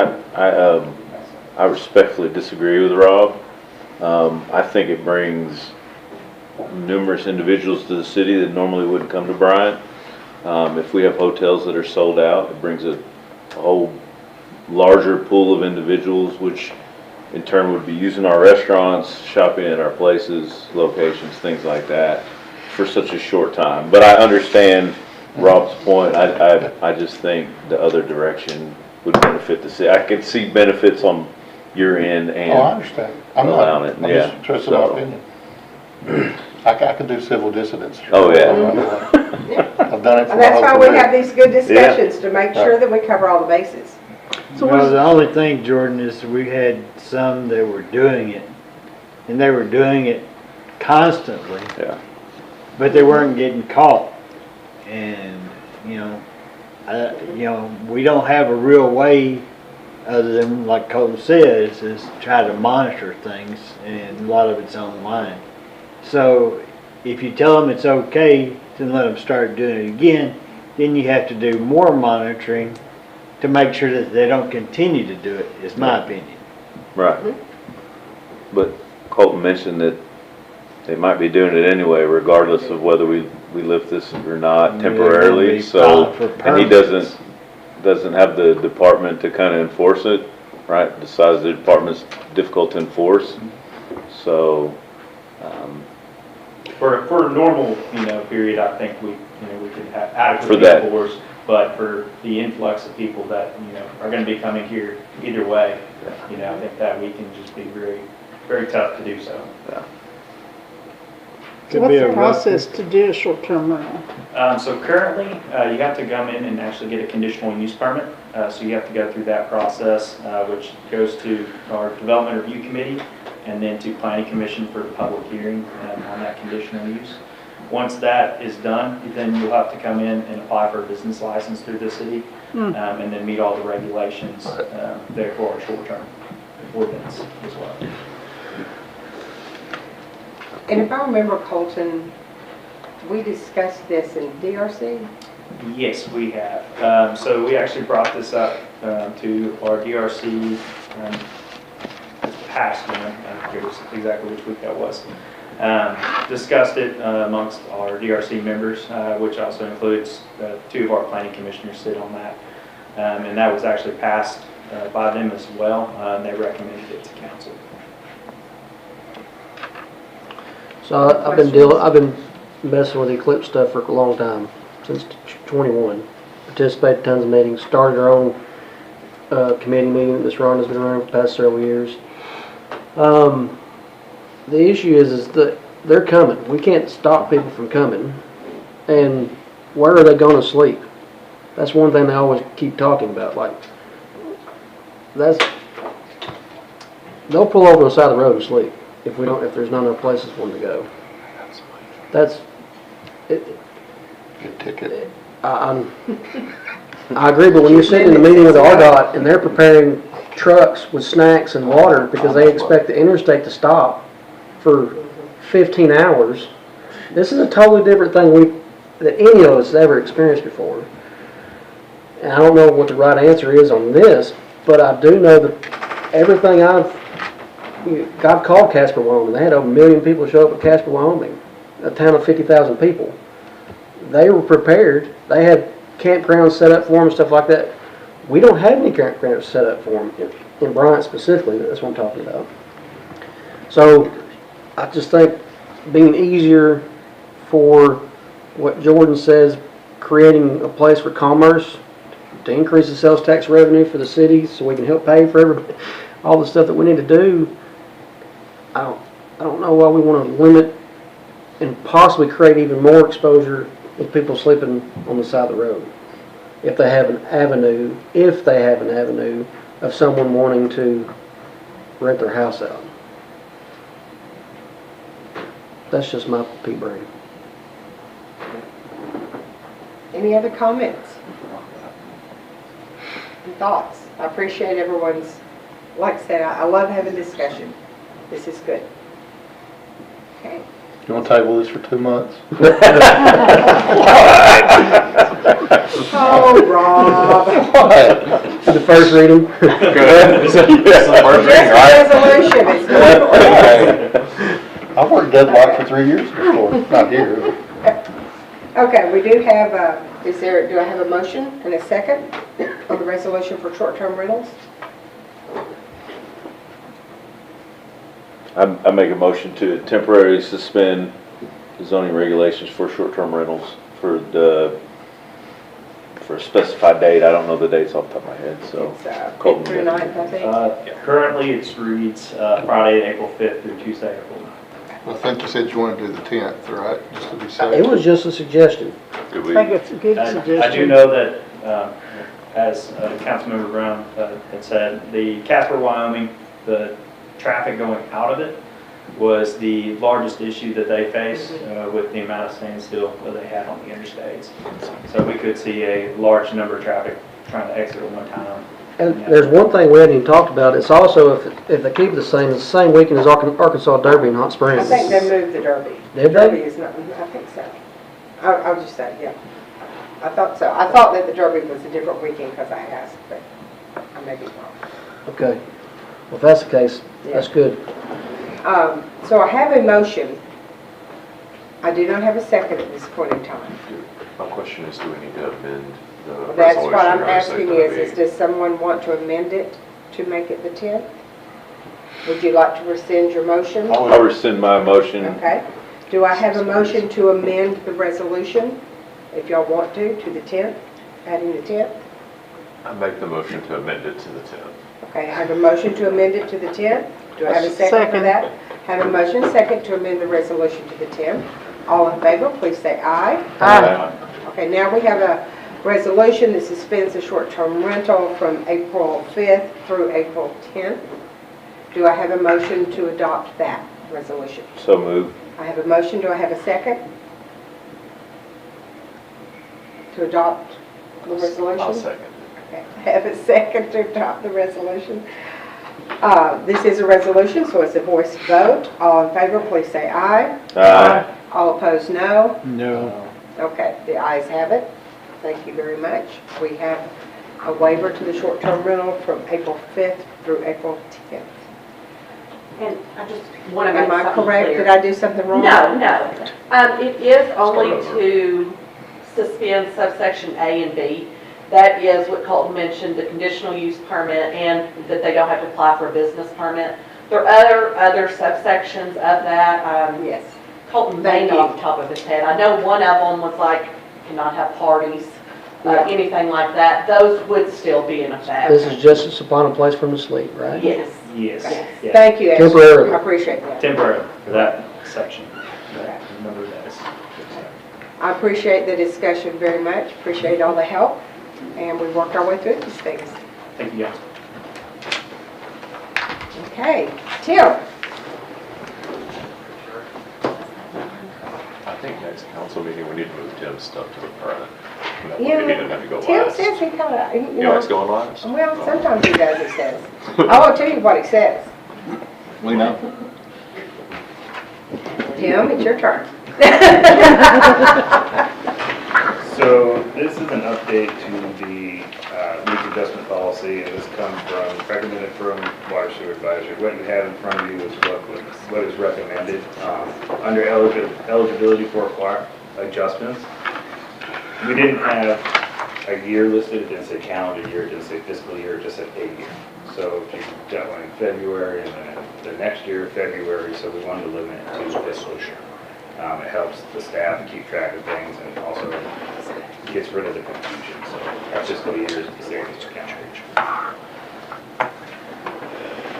I respectfully disagree with Rob. I think it brings numerous individuals to the city that normally wouldn't come to Bryant. If we have hotels that are sold out, it brings a whole larger pool of individuals, which in turn would be using our restaurants, shopping in our places, locations, things like that, for such a short time. But I understand Rob's point. I just think the other direction would benefit the city. I could see benefits on your end and I understand. I'm allowing not, it. I'm Yeah. just expressing my opinion. I can do civil dissidence. Oh, yeah. I've done it for And my that's whole why we career. have these good discussions, to make sure that we cover all the bases. So what Well, is, the only thing, Jordan, is we had some that were doing it, and they were doing it constantly. Yeah. But they weren't getting caught. And, we don't have a real way, other than, like Colton says, is try to monitor things, and a lot of it's online. So if you tell them it's okay to let them start doing it again, then you have to do more monitoring to make sure that they don't continue to do it, is my opinion. Right. But Colton mentioned that they might be doing it anyway, regardless of whether we lift this or not Yeah, temporarily. they'll be So, filed for and he permits. doesn't have the department to kind of enforce it, right? The size of the department's difficult to enforce. So, For a normal, period, I think we could have For adequately that. enforced, but for the influx of people that, are gonna be coming here either way, I think that we can just be very, very tough to do so. Could what's be the a rough- process to do a short-term rental? So currently, you have to come in and actually get a conditional use permit. So you have to go through that process, which goes to our development review committee and then to planning commission for the public hearing on that conditional use. Once that is done, then you'll have to come in and apply for a business license through the city and then meet all the regulations there for our short-term ordinance as well. And if I remember, Colton, we discussed this in DRC? Yes, we have. So we actually brought this up to our DRC this past one, I forget exactly which week that was. Discussed it amongst our DRC members, which also includes 2 of our planning commissioners sit on that. And that was actually passed by them as well. They recommended it to council. So I've been messing with Eclipse stuff for a long time, since 21. Participated in tons of meetings, started our own committee meeting that Ms. Rhonda's been running for the past several years. The issue is that they're coming. We can't stop people from coming. And where are they going to sleep? That's one thing they always keep talking about. Like, they'll pull over on the side of the road and sleep if there's not enough places for them to go. That's it. Good ticket. I agree, but when you're sitting in the meeting with RDOT and they're preparing trucks with snacks and water because they expect the interstate to stop for 15 hours, this is a totally different thing that any of us has ever experienced before. And I don't know what the right answer is on this, but I do know that everything I've called Casper, Wyoming. They had over 1 million people show up at Casper, Wyoming, a town of 50,000 people. They were prepared. They had campgrounds set up for them and stuff like that. We don't have any campgrounds set up for them in Bryant specifically. That's what I'm talking about. So I just think being easier for what Jordan says, creating a place for commerce to increase the sales tax revenue for the city so we can help pay for everybody, all the stuff that we need to do. I don't know why we want to limit and possibly create even more exposure with people sleeping on the side of the road. If they have an avenue of someone wanting to rent their house out. That's just my pea brain. Any other comments and thoughts? I appreciate everyone's, like I said, I love having discussion. This is good. Okay. You want to table this for 2 months? Oh, Rob. The first reading. Good. It's the first reading, right? Resolution, it's not. I've worked deadlock for 3 years before, not here. Okay, we do have, do I have a motion and a second on the resolution for short-term rentals? I make a motion to temporarily suspend zoning regulations for short-term rentals for a specified date. I don't know the dates off the top of my head, so. It's 5th Colton, through 9th, I think. Currently, it reads Friday, April 5th through Tuesday, April 9th. I think you said you want to do the 10th, right? Just to be safe. It was just a suggestion. Did I we? think it's a good And suggestion. I do know that, as Councilmember Brown had said, the Casper, Wyoming, the traffic going out of it was the largest issue that they face with the amount of standstill that they had on the interstates. So we could see a large number of traffic trying to exit at one time. And there's one thing we hadn't even talked about. It's also, if they keep it the same, it's the same weekend as Arkansas Derby in Hot I Springs. think they moved the Derby. Did Derby they? is not, I think so. I'll just say, yeah. I thought so. I thought that the Derby was a different weekend because I asked, but I may be wrong. Okay. Well, if that's the case, that's good. So I have a motion. I do not have a second at this point in time. My question is, do we need to amend the resolution? That's what I'm or is it asking gonna is be- does someone want to amend it to make it the 10th? Would you like to rescind your motion? I'll rescind my motion. Okay. Do I have a motion to amend the resolution, if y'all want to the 10th, adding the 10th? I make the motion to amend it to the 10th. Okay, I have a motion to amend it to the 10th. Do I have a second for Second. that? Have a motion second to amend the resolution to the 10th. All in favor, please say aye. Aye. Okay, now we have a resolution that suspends the short-term rental from April 5th through April 10th. Do I have a motion to adopt that resolution? So moved. I have a motion. Do I have a second? To adopt the resolution? I'll second. Okay, I have a second to adopt the resolution. This is a resolution, so it's a voice vote. All in favor, please say aye. Aye. All opposed, no. No. Okay, the ayes have it. Thank you very much. We have a waiver to the short-term rental from April 5th through April 10th. And I just want to make Am I something correct? clear. Did I do something wrong? No. It is only to suspend subsection A and B. That is what Colton mentioned, the conditional use permit, and that they don't have to apply for a business permit. There are other subsections of that. Yes. Colton Thank may know you. off the top of his head. I know one of them was like, cannot have parties anything like that, those would still be in effect. This is justice upon a place for them to sleep, right? Yes. Yes. Yeah. Thank you, Ashley. Temporarily. I appreciate that. Temporarily, for that section. Remember that. I appreciate the discussion very much, appreciate all the help, and we worked our way through these things. Thank you, guys. Okay, Tim? I think next council meeting, we need to move Tim's stuff to the front. That way Yeah, he didn't have to go Tim last. says he kind of, You know, it's going last? Well, sometimes he does, he says. I won't tell you what he says. We know. Tim, it's your turn. So this is an update to the needs adjustment policy, and this comes recommended from Water Sewer Advisory. What you have in front of you is what is recommended. Under eligibility for adjustments, we didn't have a year listed, it didn't say calendar year, it didn't say fiscal year, it just said a year. So if you got one in February and then the next year, February, so we wanted to limit it to fiscal year. It helps the staff keep track of things and also gets rid of the confusion. So our fiscal year is the same as county.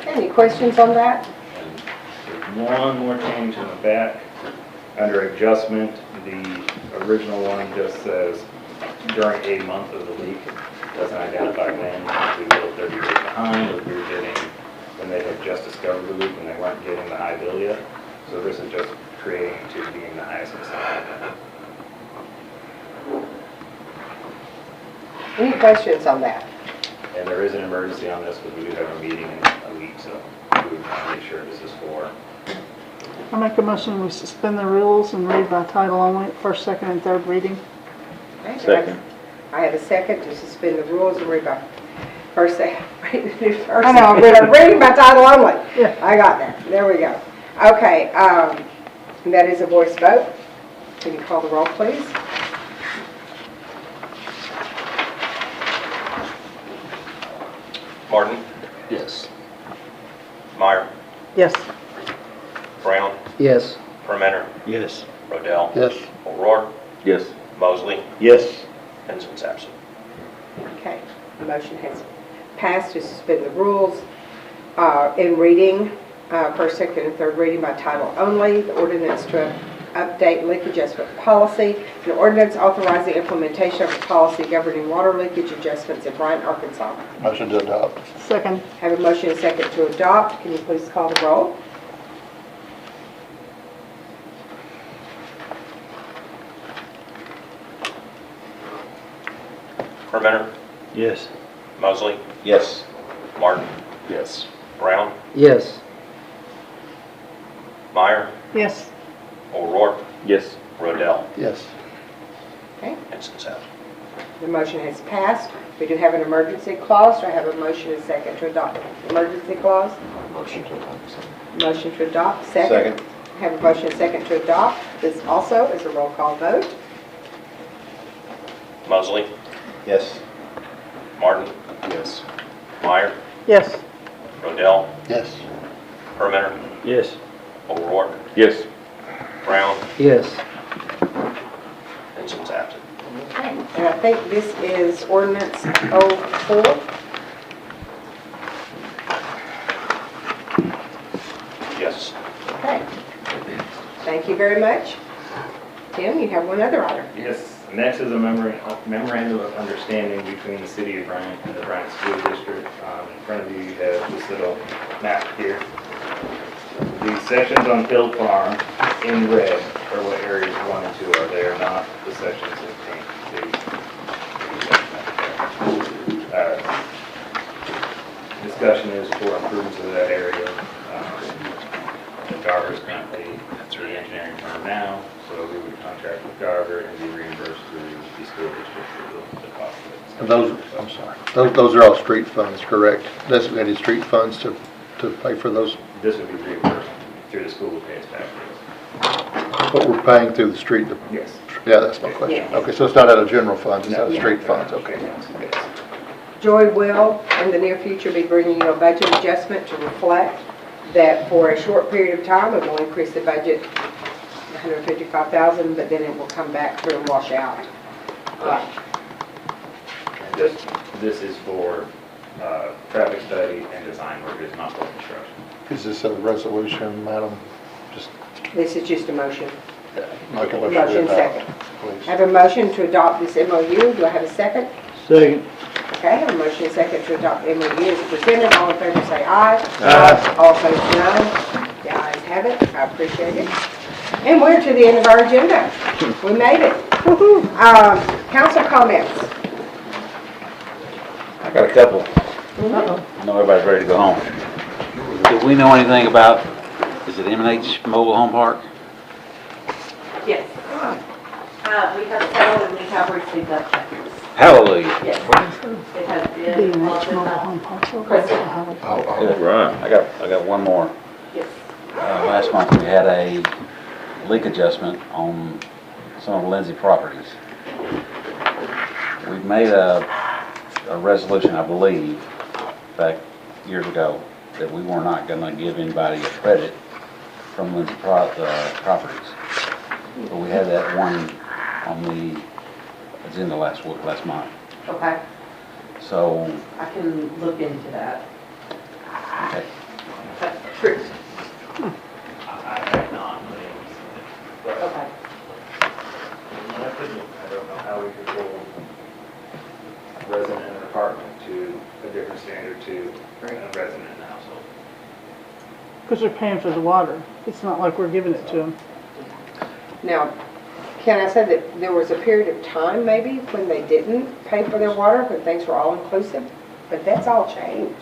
Any questions on that? There's one more change in the back. Under adjustment, the original one just says during a month of the leak. Doesn't identify when. We were 30 days behind, or we were getting, when they had just discovered the leak and they weren't getting the high bill yet. So this is just creating to being the highest percent. Any questions on that? And there is an emergency on this because we do have a meeting in a week, so we would want to make sure this is for. I make a motion, we suspend the rules and read by title only, first, second, and third reading. Okay, Second. I have a second to suspend the rules and read by first, second, first. I know. Reading by title only. Yeah. I got that. There we go. Okay, and that is a voice vote. Can you call the roll, please? Martin, Yes. Meyer, Yes. Brown, Yes. Permenter, Yes. Rodell, Yes. O'Rourke, Yes. Mosley, Yes. Henson's absent. Okay, the motion has passed to suspend the rules in reading, first, second, and third reading by title only. The ordinance to update leak adjustment policy, an ordinance authorizing implementation of a policy governing water leakage adjustments in Bryant, Arkansas. Motion to adopt. Second. Have a motion and second to adopt. Can you please call the roll? Permenter, Yes. Mosley, Yes. Martin, Yes. Brown, Yes. Meyer, Yes. O'Rourke, Yes. Rodell, Yes. Okay, Henson's absent. the motion has passed. We do have an emergency clause. Do I have a motion and second to adopt the emergency clause? Motion to adopt. Motion to adopt, second. Have a motion and second to adopt. This also is a roll call vote. Mosley, Yes. Martin, Yes. Meyer, Yes. Rodell, Yes. Permenter, Yes. O'Rourke, Yes. Brown, Yes. Henson's absent. Okay, and I think this is ordinance 04. Yes. Okay. Thank you very much. Tim, you have one other item. Yes, next is a memorandum of understanding between the city of Bryant and the Bryant School District. In front of you, you have this little map here. The sections on Hill Farm in red are what areas 1 and 2 are. They are not the sections in pink. Discussion is for improvements of that area. Garver is currently through the engineering firm now, so we would contract with Garver and be reimbursed through the school district for the cost of it. And those, I'm sorry, those are all street funds, correct? Designated street funds to pay for those, This would be reimbursed through the school would pay us back for what we're paying through the street. this. Yes. Yeah, that's my question. Yes. Okay, so it's not out of general funds, it's No. out of street funds, okay. Yes. Joy will, in the near future, be bringing you a budget adjustment to reflect that for a short period of time, it will increase the budget $155,000, but then it will come back through and wash out. This is for traffic study and design work, it's not for construction. Is this a resolution, madam? Just This is just a motion. make a Motion motion to adopt, second. I please. have a motion to adopt this MOU. Do I have a second? Second. Okay, I have a motion and second to adopt the MOU as presented. All in favor say aye. Aye. All opposed, no. The ayes have it. I appreciate it. And we're to the end of our agenda. We made it. Council comments. I got a couple. I know everybody's ready to go home. Do we know anything about, is it M&H Mobile Home Park? Yes. We have settled and we have received that check. Hallelujah. Yes. It has been. Good. I got one more. Yes. Last month we had a leak adjustment on some of the Lindsay properties. We made a resolution, I believe, back years ago, that we were not going to give anybody a credit from Lindsay properties. But we had that one on the agenda last month. Okay, So, I can look into that. okay. True. I have not, but Okay. I don't know how we could hold a resident in an apartment to a different standard to a resident in a household. Because they're paying for the water. It's not like we're giving it to them. Now, can I say that there was a period of time maybe when they didn't pay for their water, when things were all inclusive? But that's all changed.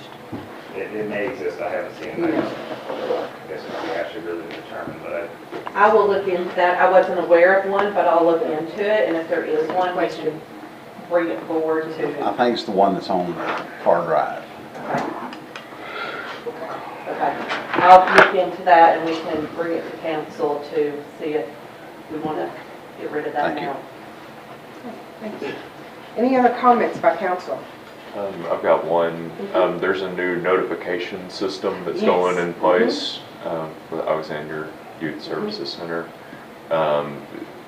It may exist, I haven't seen it. I guess we have to really determine, but I will look into that. I wasn't aware of one, but I'll look into it, and if there is one, we can bring it forward to. I think it's the one that's on Far Drive. Okay. I'll look into that, and we can bring it to council to see if we want to get rid of that Thank you. now. Thank you. Any other comments by council? I've got one. There's a new notification system that's Yes. going in place for the Alexander Youth Services Center.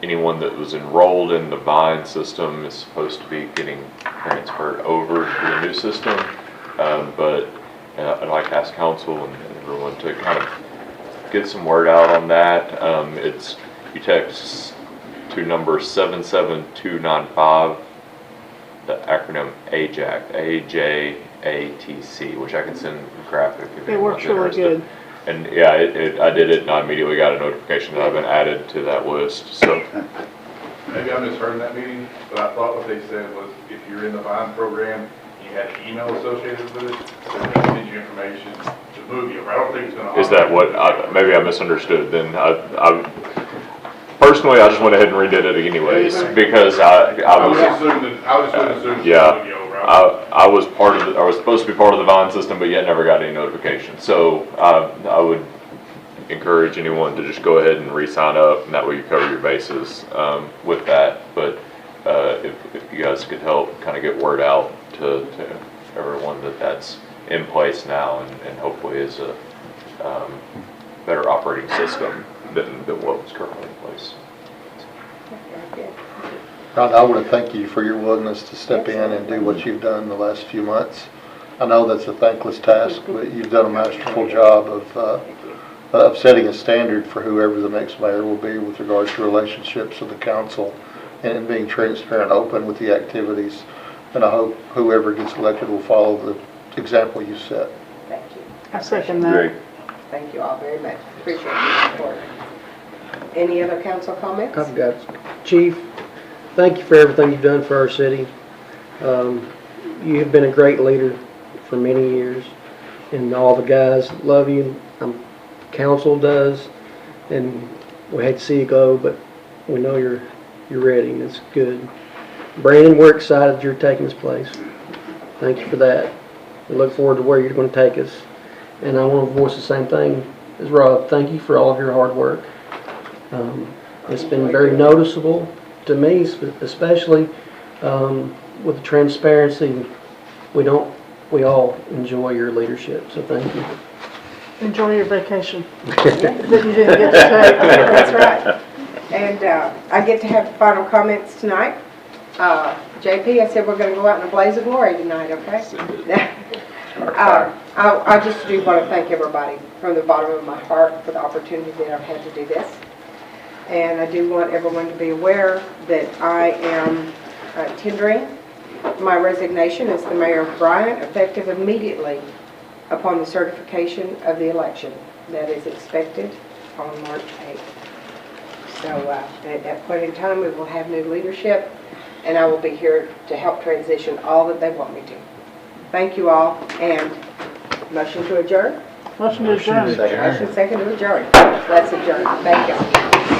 Anyone that was enrolled in the Vine system is supposed to be getting transferred over to the new system. But I'd like to ask council and everyone to kind of get some word out on that. You text to number 77295, the acronym AJAC, AJATC, which I can send a graphic if It works anyone's really interested. good. And yeah, I did it and I immediately got a notification that I've been added to that list, so. Maybe I misheard in that meeting, but I thought what they said was if you're in the Vine program, you had an email associated with it, so they send you information to move you. I don't think it's gonna. Is that what, maybe I misunderstood, then personally, I just went ahead and redid it anyways, because I I was. was assuming, I was just assuming. Yeah, I was I was supposed to be part of the Vine system, but yet never got any notification. So I would encourage anyone to just go ahead and re-sign up, and that way you cover your bases with that. But if you guys could help kind of get word out to everyone that that's in place now, and hopefully is a better operating system than what was currently in place. Ron, I want to thank you for your willingness to step in and do what you've done the last few months. I know that's a thankless task, but you've done a masterful job of setting a standard for whoever the next mayor will be with regard to relationships with the council and being transparent, open with the activities. And I hope whoever gets elected will follow the example you set. Thank you. I second that. Great. Thank you all very much. Appreciate your support. Any other council comments? I've got, Chief, thank you for everything you've done for our city. You have been a great leader for many years, and all the guys love you. Council does, and we hate to see you go, but we know you're ready, and it's good. Brandon, we're excited you're taking this place. Thank you for that. We look forward to where you're going to take us. And I want to voice the same thing as Rob. Thank you for all of your hard work. It's been very noticeable to me, especially with the transparency. We all enjoy your leadership, so thank you. Enjoy your vacation that you didn't get to take. That's right. And I get to have final comments tonight. JP, I said we're gonna go out in a blaze of glory tonight, okay? I just do want to thank everybody from the bottom of my heart for the opportunity that I've had to do this. And I do want everyone to be aware that I am tendering my resignation as the mayor of Bryant, effective immediately upon the certification of the election that is expected on March 8th. So at that point in time, we will have new leadership, and I will be here to help transition all that they want me to. Thank you all, and motion to adjourn? Motion to adjourn. Motion second to adjourn. Let's adjourn. Thank you.